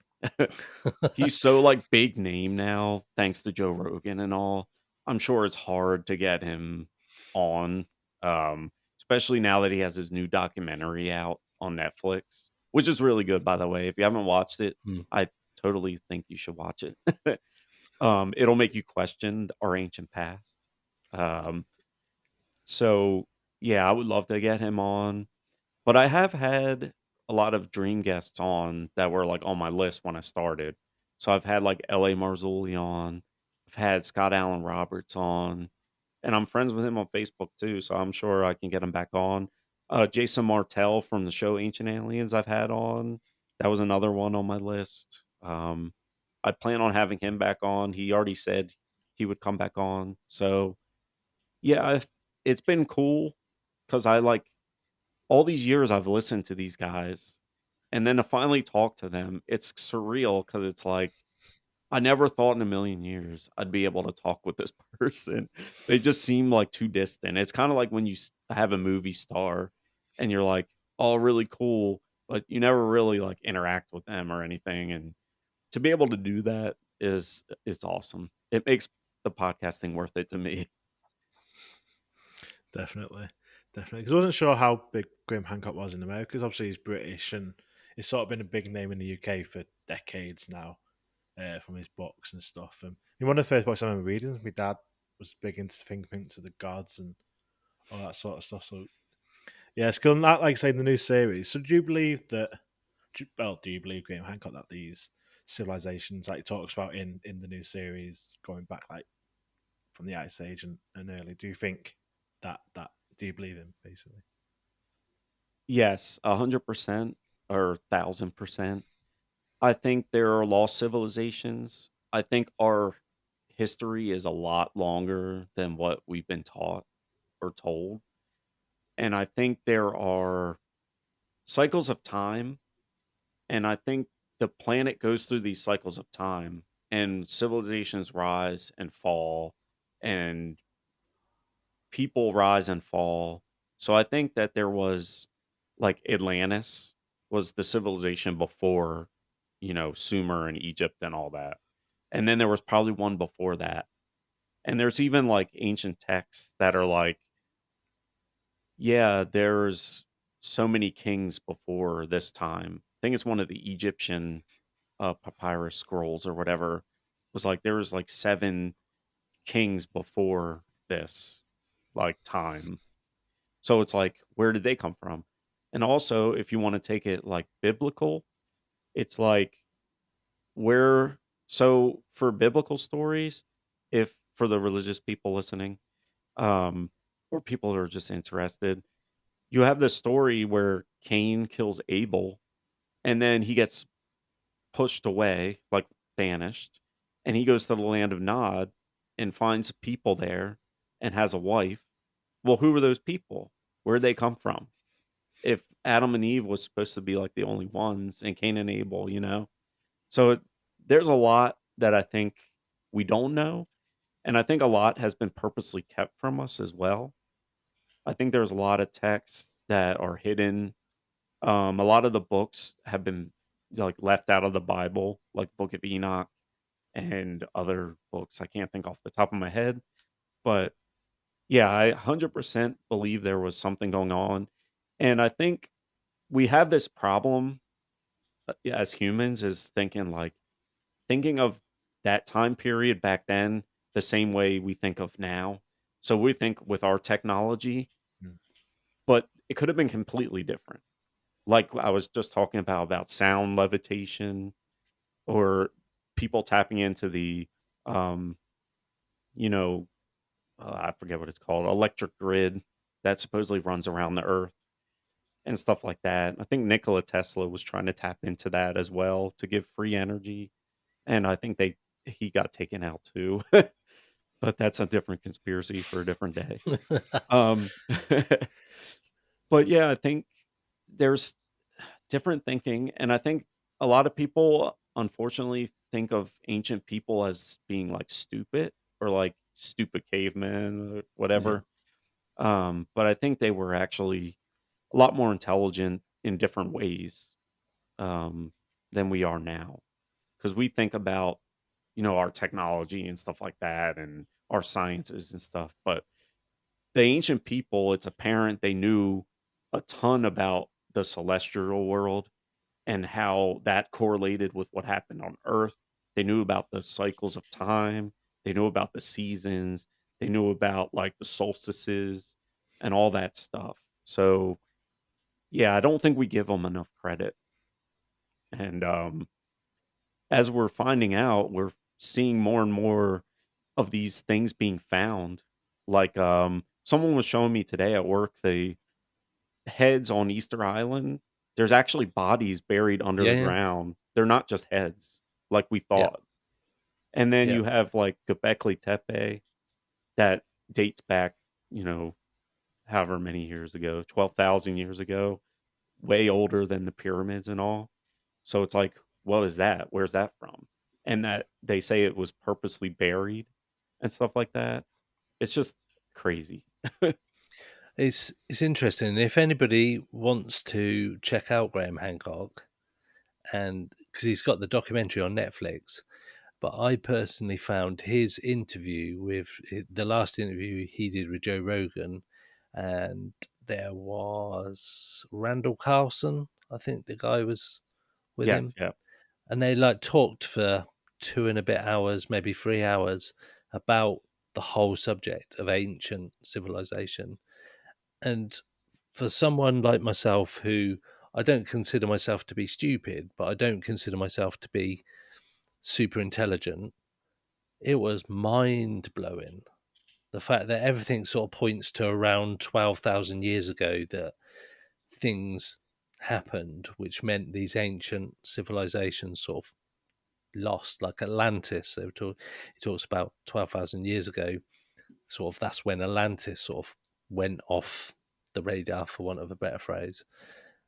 He's so like big name now, thanks to Joe Rogan and all. I'm sure it's hard to get him on, especially now that he has his new documentary out on Netflix, which is really good, by the way. If you haven't watched it, Mm. I totally think you should watch it. It'll make you question our ancient past. Um, so yeah, I would love to get him on. But I have had a lot of dream guests on that were like on my list when I started. So I've had like L.A. Marzulli on. I've had Scott Allen Roberts on, and I'm friends with him on Facebook too. So I'm sure I can get him back on. Jason Martell from the show Ancient Aliens, I've had on. That was another one on my list. I plan on having him back on. He already said he would come back on. So yeah, it's been cool because I like all these years I've listened to these guys, and then to finally talk to them, it's surreal because it's like I never thought in a million years I'd be able to talk with this person. They just seem like too distant. It's kind of like when you have a movie star and you're like, "Oh, really cool," but you never really like interact with them or anything. And to be able to do that is awesome. It makes the podcasting worth it to me. Definitely, definitely. Because I wasn't sure how big Graham Hancock was in America. Because obviously he's British and he's sort of been a big name in the UK for decades now, from his books and stuff. And one of the first books I remember reading, my dad was big into fingerprints of the gods and all that sort of stuff. So yeah, it's cool. Like I say, the new series. So do you believe that? Do you believe Graham Hancock that these civilizations, like he talks about in the new series, going back like from the Ice Age and early? Do you think that do you believe him basically? Yes, 100% or 1,000%. I think there are lost civilizations. I think our history is a lot longer than what we've been taught or told. And I think there are cycles of time. And I think the planet goes through these cycles of time, and civilizations rise and fall, and people rise and fall. So I think that there was like Atlantis was the civilization before, Sumer and Egypt and all that. And then there was probably one before that. And there's even like ancient texts that are like, yeah, there's so many kings before this time. I think it's one of the Egyptian papyrus scrolls or whatever was like there was like seven kings before this like time. So it's like, where did they come from? And also, if you want to take it like biblical, it's like where, so for biblical stories, if for the religious people listening, um, or people who are just interested, you have this story where Cain kills Abel and then he gets pushed away, like banished, and he goes to the land of Nod and finds people there and has a wife. Well, who were those people? Where'd they come from? If Adam and Eve was supposed to be like the only ones, and Cain and Abel, so there's a lot that I think we don't know, and I think a lot has been purposely kept from us as well. I think there's a lot of texts that are hidden. A lot of the books have been like left out of the Bible, like Book of Enoch and other books. I can't think off the top of my head, but yeah, I 100% believe there was something going on. And I think we have this problem as humans is thinking of that time period back then the same way we think of now. So we think with our technology, Mm. but it could have been completely different. Like I was just talking about sound levitation or people tapping into the um you know I forget what it's called, electric grid that supposedly runs around the earth and stuff like that. I think Nikola Tesla was trying to tap into that as well to give free energy, and I think he got taken out too. But that's a different conspiracy for a different day. Um but yeah, I think there's different thinking, and I think a lot of people unfortunately think of ancient people as being like stupid or like stupid cavemen or Yeah. whatever. But I think they were actually a lot more intelligent in different ways um, than we are now. Because we think about, our technology and stuff like that and our sciences and stuff. But the ancient people, it's apparent they knew a ton about the celestial world and how that correlated with what happened on Earth. They knew about the cycles of time. They knew about the seasons. They knew about like the solstices and all that stuff. So, yeah, I don't think we give them enough credit. And as we're finding out, we're seeing more and more of these things being found. Like someone was showing me today at work the heads on Easter Island. There's actually bodies buried under Yeah, the yeah, ground. They're not just heads like we yeah, thought. And then yeah. you have like Göbekli Tepe that dates back, however many years ago, 12,000 years ago, way older than the pyramids and all. So it's like, what is that? Where's that from? And that they say it was purposely buried and stuff like that. It's just crazy. It's interesting. If anybody wants to check out Graham Hancock, and because he's got the documentary on Netflix, but I personally found his interview with the last interview he did with Joe Rogan, and there was Randall Carlson. I think the guy was with Yes, him, yeah. and they like talked for 2.5 hours, maybe 3 hours, about the whole subject of ancient civilization. And for someone like myself, who I don't consider myself to be stupid, but I don't consider myself to be super intelligent, it was mind blowing. The fact that everything sort of points to around 12,000 years ago that things happened, which meant these ancient civilizations sort of lost, like Atlantis. He talks about 12,000 years ago, sort of that's when Atlantis sort of went off the radar, for want of a better phrase.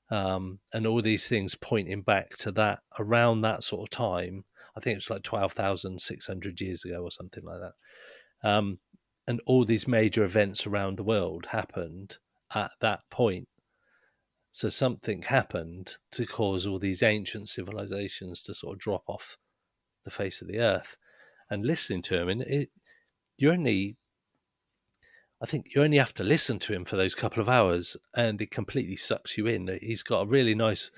And all these things pointing back to that around that sort of time. I think it's like 12,600 years ago or something like that. Um, and all these major events around the world happened at that point. So something happened to cause all these ancient civilizations to sort of drop off the face of the earth. And listening to him, and you only, I think you only have to listen to him for those couple of hours, and it completely sucks you in. He's got a really nice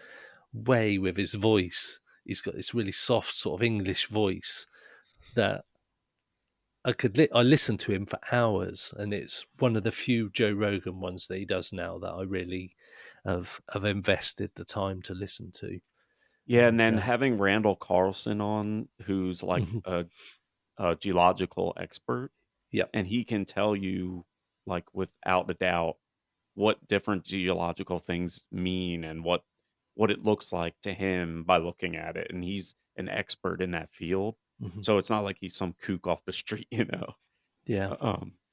way with his voice. He's got this really soft sort of English voice that I listen to him for hours, and it's one of the few Joe Rogan ones that he does now that I really have invested the time to listen to. Yeah, and And then having Randall Carlson on, who's like mhm, a geological expert, yep, and he can tell you, like, without a doubt, what different geological things mean and what it looks like to him by looking at it. And he's an expert in that field. mhm, So it's not like he's some kook off the street, yeah,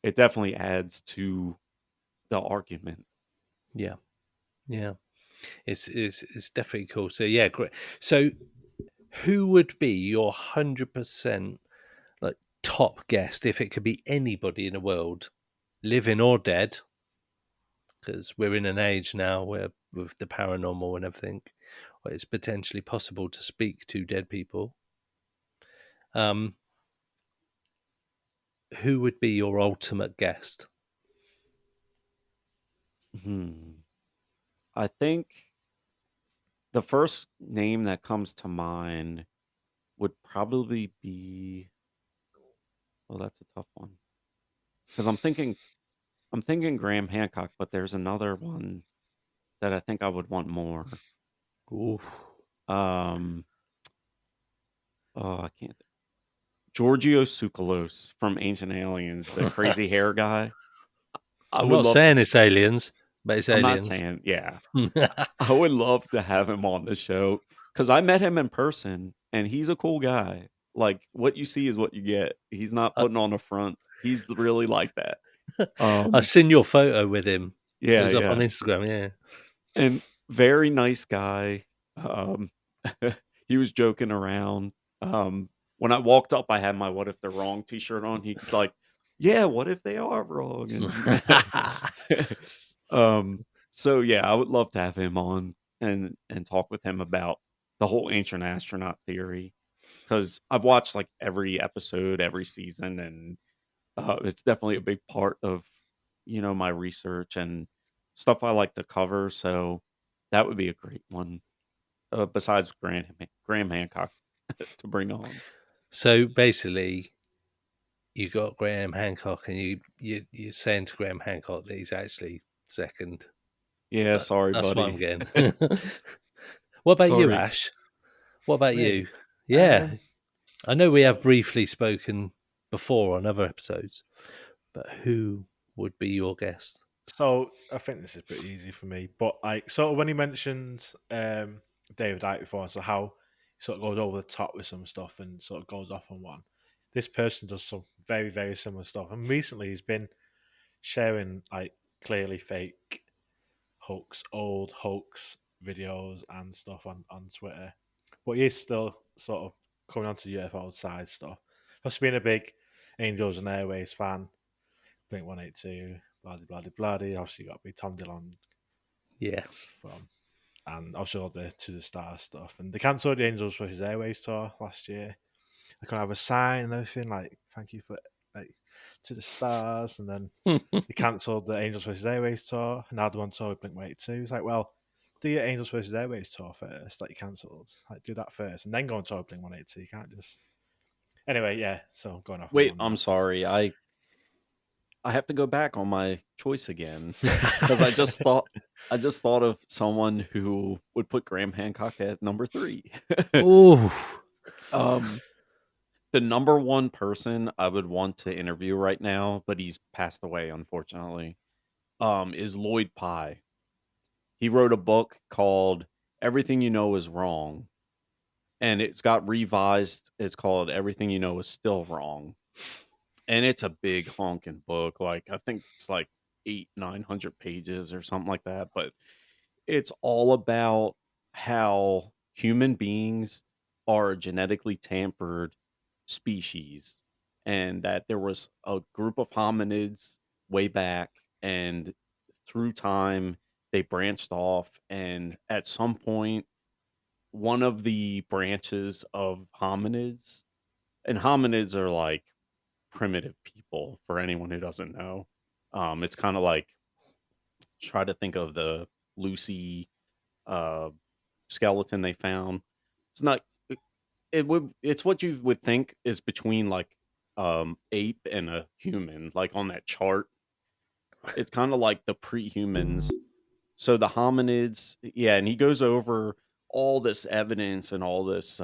It definitely adds to the argument. yeah, yeah. It's definitely cool. So yeah, great. So who would be your 100% like top guest if it could be anybody in the world, living or dead? Because we're in an age now where with the paranormal and everything, where it's potentially possible to speak to dead people. Um, who would be your ultimate guest? Hmm. I think the first name that comes to mind would probably be, oh, that's a tough one. Because I'm thinking Graham Hancock, but there's another one that I think I would want more. Ooh, Um, oh, I can't. Giorgio Tsoukalos from Ancient Aliens, the crazy hair guy. I I'm would not love. saying it's aliens, but it's I'm not aliens. saying, yeah. I would love to have him on the show because I met him in person and he's a cool guy. Like what you see is what you get. He's not I, putting on a front. He's really like that. I've Um, seen your photo with him. It yeah, was up on yeah. Instagram. Yeah. And very nice guy. Um, he was joking around. When I walked up, I had my "What if they're wrong" T-shirt on. He's like, "Yeah, what if they are wrong?" Um, so yeah, I would love to have him on and talk with him about the whole ancient astronaut theory because I've watched like every episode, every season, and it's definitely a big part of my research and stuff I like to cover. So that would be a great one. Besides Graham Hancock to bring on. So basically, you got Graham Hancock, and you're saying to Graham Hancock that he's actually second. Yeah, sorry, That's what I'm buddy. getting. What about you, Sorry. Ash? What about Me. you? Yeah, Um, I know we have so briefly spoken before on other episodes, but who would be your guest? so I think this is pretty easy for me. But like sort of when he mentioned David Icke before, so how he sort of goes over the top with some stuff and sort of goes off on one. This person does some very, very similar stuff. And recently he's been sharing like clearly fake old hoax videos and stuff on Twitter. But he's still sort of coming onto UFO side stuff. Plus being a big Angels and Airways fan, Blink 182, bloody bloody bloody. Obviously you got to be Tom Dillon Yes. from and obviously all the To the Stars stuff. And they cancelled the Angels for his Airways tour last year. I could have a sign and everything like thank you for like To the Stars, and then they cancelled the Angels versus Airways tour. Now they want to tour with Blink 182. It's like, well, do your Angels versus Airways tour first, that you cancelled. Like, do that first, and then go and tour with Blink 182. You can't just. Anyway, yeah. So I'm going off Wait, on I'm that. sorry. I have to go back on my choice again because I just thought of someone who would put Graham Hancock at number 3. Oh, um the number one person I would want to interview right now, but he's passed away unfortunately, is Lloyd Pye. He wrote a book called Everything You Know Is Wrong, and it's got revised. It's called Everything You Know Is Still Wrong. And it's a big honking book. Like I think it's like 900 pages or something like that. But it's all about how human beings are a genetically tampered species, and that there was a group of hominids way back, and through time they branched off, and at some point one of the branches of hominids, and hominids are like primitive people for anyone who doesn't know. It's kind of like, try to think of the Lucy uh skeleton they found. It's not it's what you would think is between like ape and a human, like on that chart. It's kind of like the pre-humans. So the hominids, yeah, and he goes over all this evidence and all this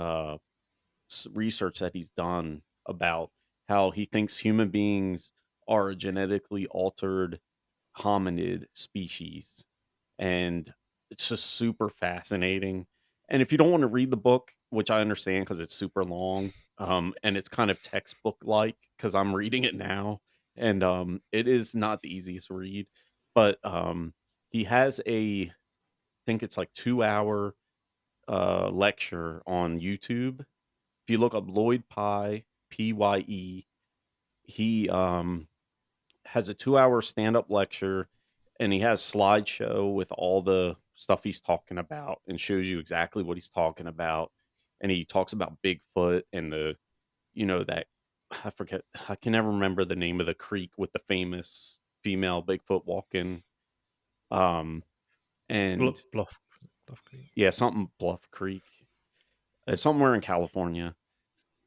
research that he's done about how he thinks human beings are a genetically altered hominid species, and it's just super fascinating. And if you don't want to read the book, which I understand because it's super long, and it's kind of textbook like because I'm reading it now, and it is not the easiest read, but he has a, I think it's like 2 hour lecture on YouTube. If you look up Lloyd Pye, Pye, he has a 2 hour stand up lecture, and he has slideshow with all the stuff he's talking about and shows you exactly what he's talking about. And he talks about Bigfoot and that, I forget, I can never remember the name of the creek with the famous female Bigfoot walking. Um, and Bluff Creek. yeah, something Bluff Creek. It's somewhere in California.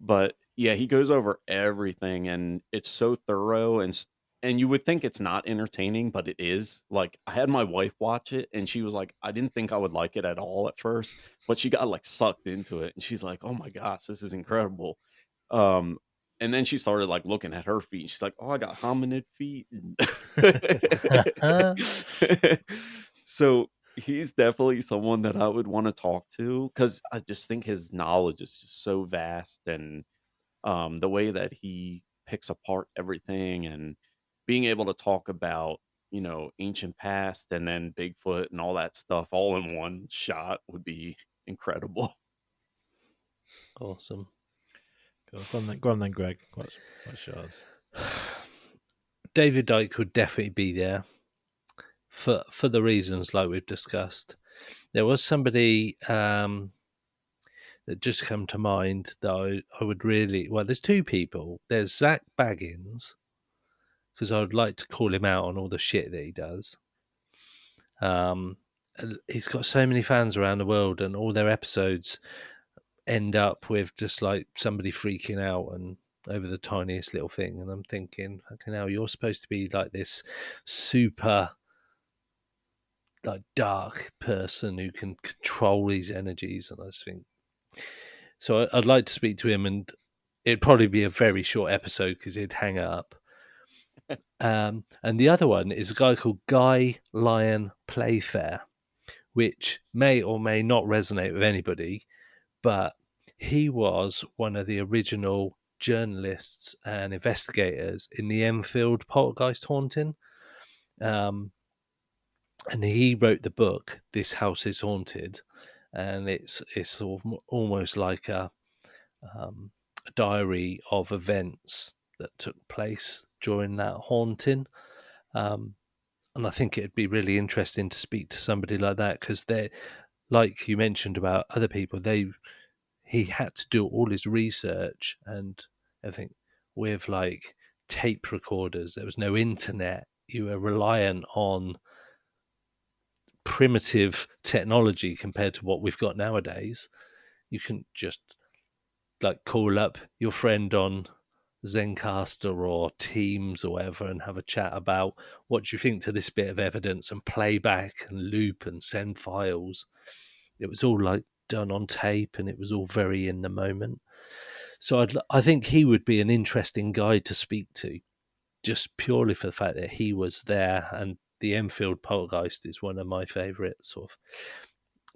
But yeah, he goes over everything, and it's so thorough, and you would think it's not entertaining, but it is. Like, I had my wife watch it, and she was like, I didn't think I would like it at all at first, but she got like sucked into it, and she's like, "Oh my gosh, this is incredible." Um and then she started like looking at her feet. She's like, "Oh, I got hominid feet." So he's definitely someone that I would want to talk to because I just think his knowledge is just so vast, and the way that he picks apart everything and being able to talk about ancient past and then Bigfoot and all that stuff all in one shot would be incredible. Awesome. Go on then, Greg. What's yours? David Icke would definitely be there for the reasons like we've discussed. There was somebody that just come to mind that I would really, well, there's two people. There's Zach Baggins, because I would like to call him out on all the shit that he does. He's got so many fans around the world, and all their episodes end up with just like somebody freaking out and over the tiniest little thing. And I'm thinking, okay, now you're supposed to be like this super like dark person who can control these energies, and I just think so. I'd like to speak to him, and it'd probably be a very short episode because he'd hang up. And the other one is a guy called Guy Lyon Playfair, which may or may not resonate with anybody, but he was one of the original journalists and investigators in the Enfield poltergeist haunting. And he wrote the book "This House is Haunted," and it's sort of almost like a diary of events that took place during that haunting. And I think it'd be really interesting to speak to somebody like that because they're, like you mentioned about other people, he had to do all his research and everything with like tape recorders. There was no internet. You were reliant on primitive technology compared to what we've got nowadays. You can just like call up your friend on Zencaster or Teams or whatever and have a chat about what do you think to this bit of evidence and play back and loop and send files. It was all like done on tape and it was all very in the moment. So I think he would be an interesting guy to speak to, just purely for the fact that he was there. And the Enfield Poltergeist is one of my favourite sort of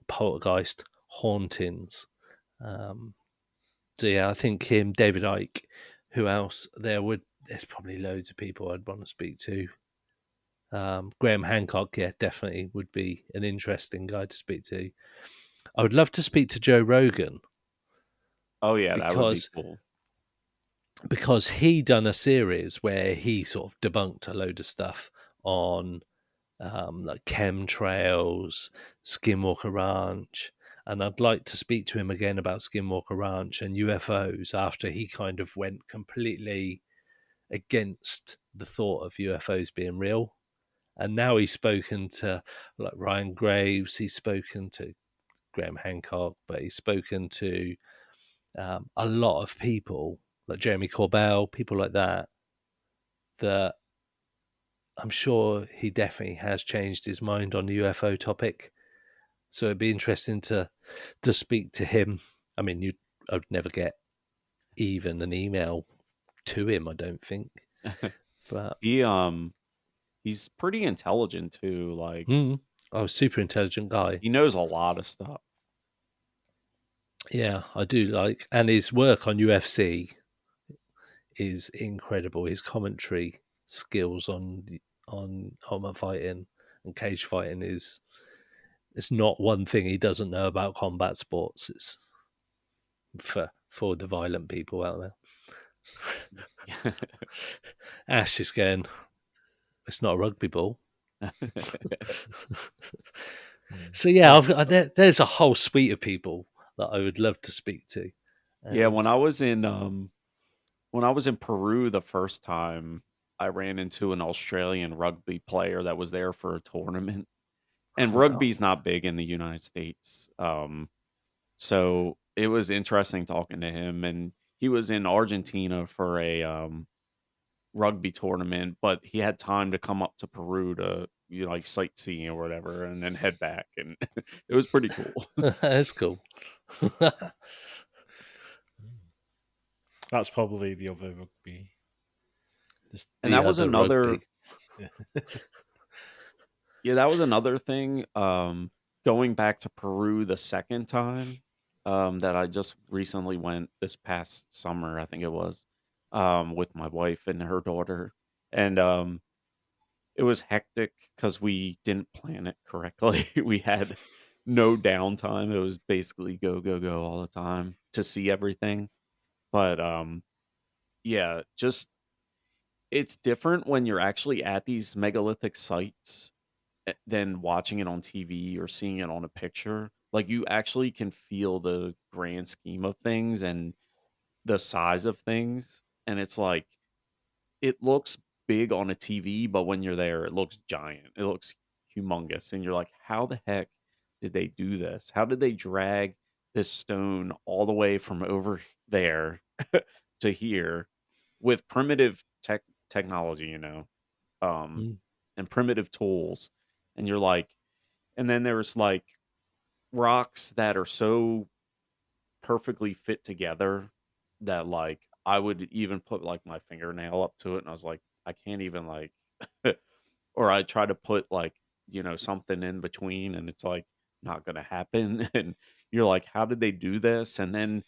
poltergeist hauntings. Um, so yeah, I think him, David Icke. Who else? There's probably loads of people I'd want to speak to. Graham Hancock, yeah, definitely would be an interesting guy to speak to. I would love to speak to Joe Rogan Oh yeah, that would be because cool. he done a series where he sort of debunked a load of stuff on like chemtrails, Skinwalker Ranch, and I'd like to speak to him again about Skinwalker Ranch and UFOs after he kind of went completely against the thought of UFOs being real. And now he's spoken to like Ryan Graves, he's spoken to Graham Hancock, but he's spoken to a lot of people like Jeremy Corbell, people like that, that I'm sure he definitely has changed his mind on the UFO topic. So it'd be interesting to speak to him. I mean, I'd never get even an email to him, I don't think. But he he's pretty intelligent too. Like oh, super intelligent guy. he knows a lot of stuff. Yeah, I do like, and his work on UFC is incredible. His commentary skills on helmet fighting and cage fighting is, it's not one thing he doesn't know about combat sports. It's for the violent people out there. Ash is going, it's not a rugby ball. So yeah, there's a whole suite of people that I would love to speak to. Yeah, And when I was in Peru the first time, I ran into an Australian rugby player that was there for a tournament. And wow, rugby's not big in the United States. So it was interesting talking to him, and he was in Argentina for a rugby tournament, but he had time to come up to Peru to like sightseeing or whatever, and then head back, and it was pretty cool. that's cool. That's probably the other rugby. And The that was other another rugby. Yeah, that was another thing. Going back to Peru the second time, that I just recently went this past summer, I think it was, with my wife and her daughter. And it was hectic because we didn't plan it correctly. We had no downtime. It was basically go, go, go all the time to see everything. But yeah, just it's different when you're actually at these megalithic sites than watching it on TV or seeing it on a picture. Like you actually can feel the grand scheme of things and the size of things. And it's like it looks big on a TV, but when you're there, it looks giant. It looks humongous. And you're like, how the heck did they do this? How did they drag this stone all the way from over there to here with primitive technology, um, Mm. and primitive tools? And you're like, and then there's like rocks that are so perfectly fit together that like I would even put like my fingernail up to it and I was like, I can't even like or I try to put like, something in between and it's like not gonna happen. And you're like, how did they do this? And then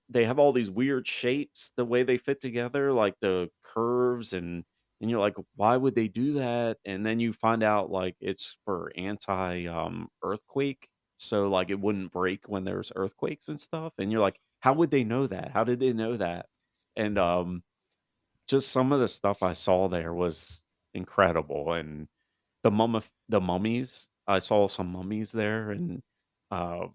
they have all these weird shapes the way they fit together, like the curves and you're like, why would they do that? And then you find out like it's for anti earthquake. So like it wouldn't break when there's earthquakes and stuff. And you're like, how would they know that? How did they know that? And just some of the stuff I saw there was incredible. And the mummies, I saw some mummies there and uh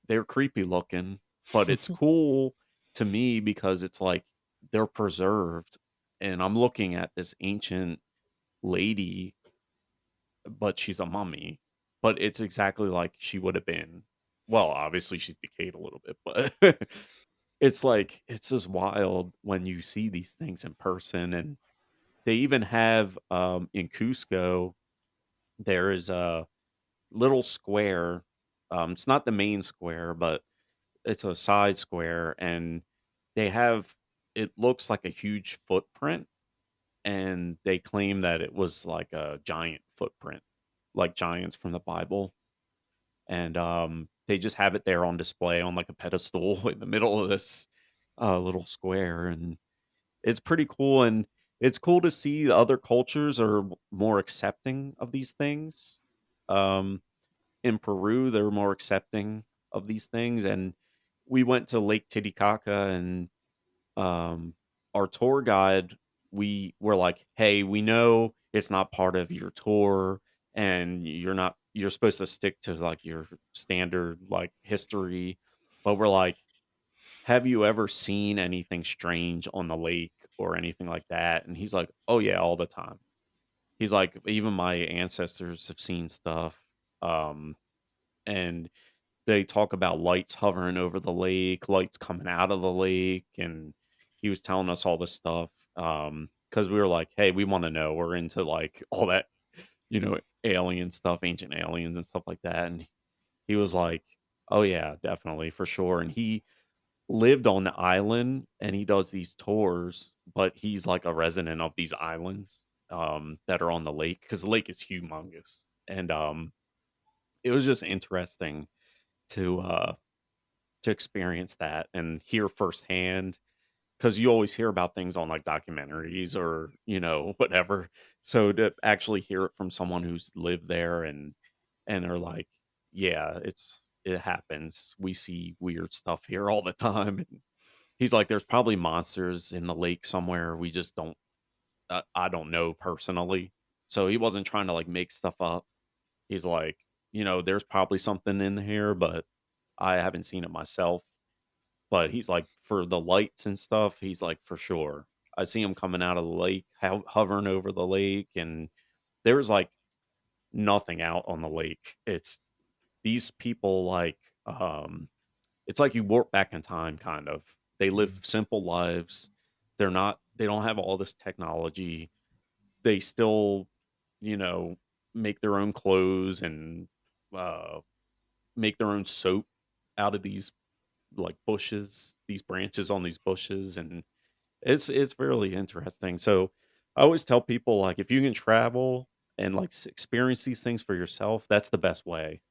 they're creepy looking, but it's cool to me because it's like they're preserved and I'm looking at this ancient lady, but she's a mummy, but it's exactly like she would have been. Well, obviously she's decayed a little bit, but it's like it's just wild when you see these things in person. And they even have in Cusco there is a little square. It's not the main square, but it's a side square and they have it looks like a huge footprint and they claim that it was like a giant footprint like giants from the Bible. And they just have it there on display on like a pedestal in the middle of this little square. And it's pretty cool. And it's cool to see other cultures are more accepting of these things. um in Peru, they're more accepting of these things. And we went to Lake Titicaca, and um, our tour guide, we were like, "Hey, we know it's not part of your tour, and you're supposed to stick to like your standard like history." But we're like, "Have you ever seen anything strange on the lake or anything like that?" And he's like, "Oh yeah, all the time." He's like, "Even my ancestors have seen stuff." Um, and they talk about lights hovering over the lake, lights coming out of the lake, and he was telling us all this stuff, because we were like, "Hey, we wanna know." We're into, like, all that, alien stuff, ancient aliens and stuff like that, and he was like, "Oh, yeah, definitely, for sure," and he lived on the island, and he does these tours, but he's, like, a resident of these islands, that are on the lake because the lake is humongous, and, it was just interesting to, uh to experience that and hear firsthand, because you always hear about things on, like, documentaries or, whatever. So to actually hear it from someone who's lived there and are like, "Yeah, it happens. We see weird stuff here all the time." And he's like, "There's probably monsters in the lake somewhere. We just don't I don't know personally." So he wasn't trying to, like, make stuff up. He's like, "There's probably something in here, but I haven't seen it myself." But he's like, for the lights and stuff, he's like, "For sure." I see him coming out of the lake, hovering over the lake, and there's, like, nothing out on the lake. It's these people, like, it's like you warp back in time, kind of. They live Mm. simple lives. They don't have all this technology. They still, you know, make their own clothes and, uh, make their own soap out of these, like, bushes, these branches on these bushes, and it's really interesting. So, I always tell people, like, if you can travel and, like, experience these things for yourself, that's the best way.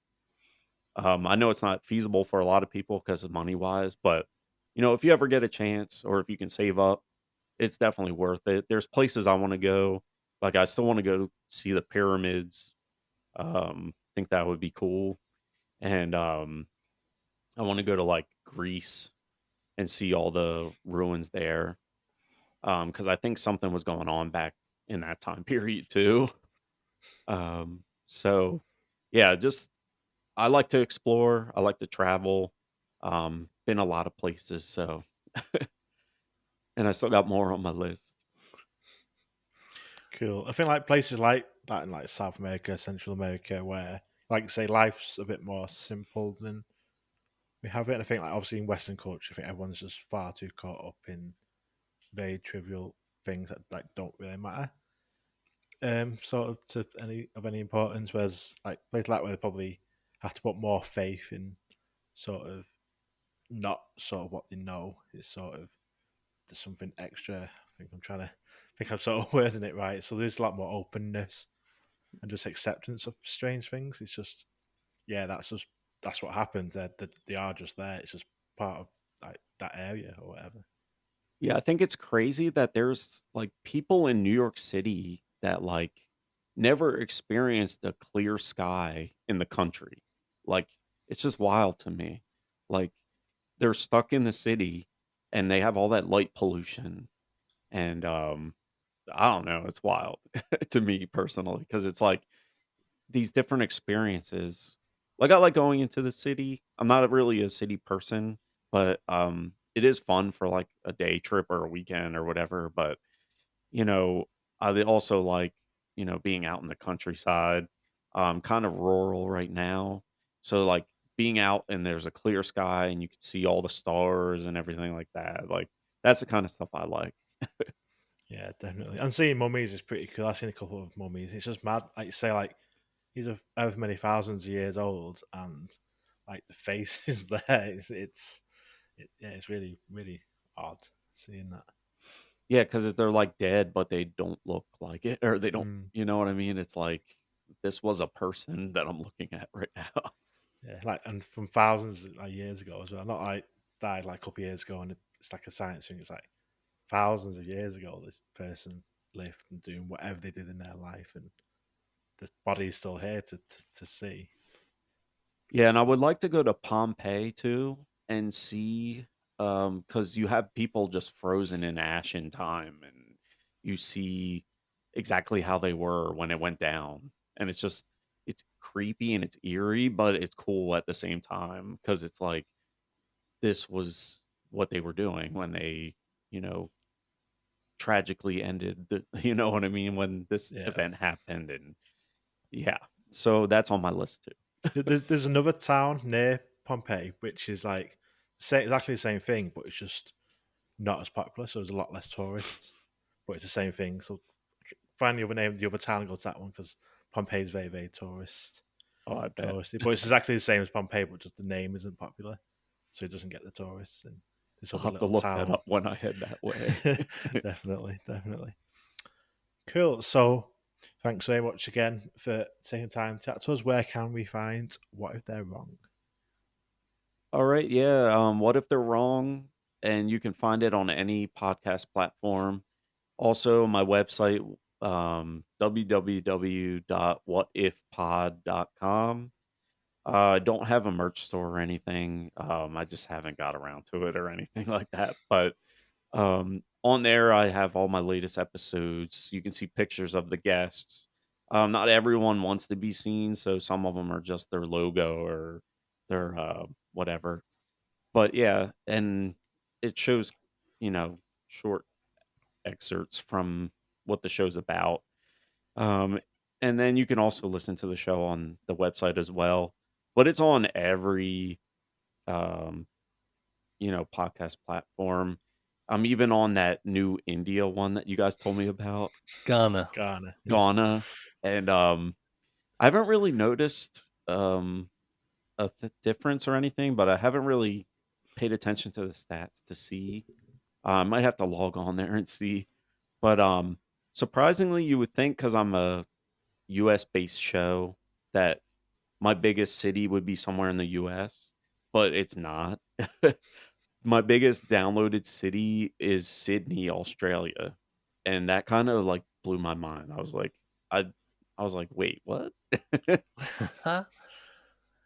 I know it's not feasible for a lot of people because of money wise, but if you ever get a chance or if you can save up, it's definitely worth it. There's places I want to go. Like, I still want to go see the pyramids. Think that would be cool. And I want to go to, like, Greece and see all the ruins there. Because I think something was going on back in that time period too. So yeah, just I like to explore. I like to travel. Been a lot of places, so and I still got more on my list. Cool. I think like places like that in like South America, Central America, where like say life's a bit more simple than we have it. And I think like obviously in Western culture, I think everyone's just far too caught up in very trivial things that like don't really matter. Sort of to any importance. Whereas like places like where they probably have to put more faith in sort of not sort of what they know. It's sort of there's something extra. I think I'm sort of wording it right. So there's a lot more openness and just acceptance of strange things. It's just yeah, that's what happened. They are just there. It's just part of like that area or whatever. Yeah, I think it's crazy that there's, like, people in New York City that, like, never experienced a clear sky in the country. Like, it's just wild to me. Like, they're stuck in the city and they have all that light pollution and I don't know, it's wild to me personally because it's like these different experiences. Like, I like going into the city. I'm not really a city person, but it is fun for like a day trip or a weekend or whatever, but you know, I also like, being out in the countryside. Kind of rural right now. So like being out and there's a clear sky and you can see all the stars and everything like that. Like that's the kind of stuff I like. Yeah, definitely. And seeing mummies is pretty cool. I've seen a couple of mummies. It's just mad. Like you say, like these are however many thousands of years old, and like the face is there. Yeah, it's really really odd seeing that. Yeah, because they're like dead, but they don't look like it, or they don't. Mm. You know what I mean? It's like this was a person that I'm looking at right now. Yeah, like and from thousands of years ago as well. Not like died like a couple of years ago, and it's like a science thing. It's like thousands of years ago, this person lived and doing whatever they did in their life, and the body is still here to see. Yeah, and I would like to go to Pompeii too and see, because you have people just frozen in ash in time, and you see exactly how they were when it went down, and it's creepy and it's eerie, but it's cool at the same time because it's like this was what they were doing when they, you know, tragically ended the you know what I mean, when this Yeah, event happened, and yeah, so that's on my list too. there's another town near Pompeii, which is like exactly the same thing, but it's just not as popular, so there's a lot less tourists. But it's the same thing. So find the other name, the other town, and go to that one because Pompeii is very, very Oh, I bet. touristy. But it's exactly the same as Pompeii, but just the name isn't popular, so it doesn't get the tourists. And this I'll other have to little look that town, up when I head that way. definitely, definitely. Cool. So thanks very much again for taking time to chat to us. Where can we find What If They're Wrong? All right, yeah. What if they're wrong? And you can find it on any podcast platform. Also, my website, www.whatifpod.com. I don't have a merch store or anything. I just haven't got around to it or anything like that. But on there, I have all my latest episodes. You can see pictures of the guests. Not everyone wants to be seen, so some of them are just their logo or their whatever. But yeah, and it shows, short excerpts from what the show's about. Um, and then you can also listen to the show on the website as well. But it's on every um, podcast platform. I'm even on that new India one that you guys told me about, Ghana. Ghana. Yeah. Ghana, and I haven't really noticed a difference or anything, but I haven't really paid attention to the stats to see. I might have to log on there and see. But surprisingly, you would think because I'm a US based show that my biggest city would be somewhere in the US, but it's not. My biggest downloaded city is Sydney, Australia. And that kind of like blew my mind. I I was like, "Wait, what?" I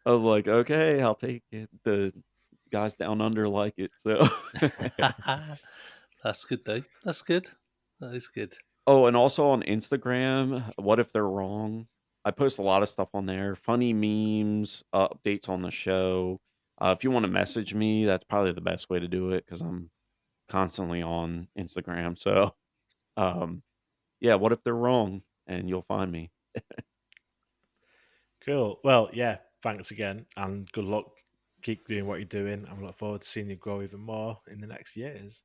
was like, "Okay, I'll take it." The guys down under like it. So That's good though. That's good. That is good. Oh, and also on Instagram, what if they're wrong? I post a lot of stuff on there, funny memes, updates on the show. If you want to message me, that's probably the best way to do it because I'm constantly on Instagram. So, um, yeah, what if they're wrong? And you'll find me. Cool. Well, yeah, thanks again and good luck. Keep doing what you're doing. I look forward to seeing you grow even more in the next years.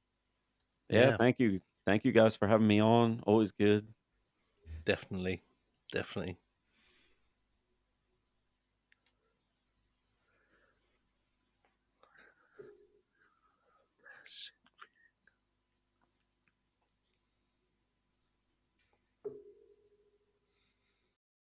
Yeah, Yeah, thank you. Thank you guys for having me on. Always good. definitely. Definitely.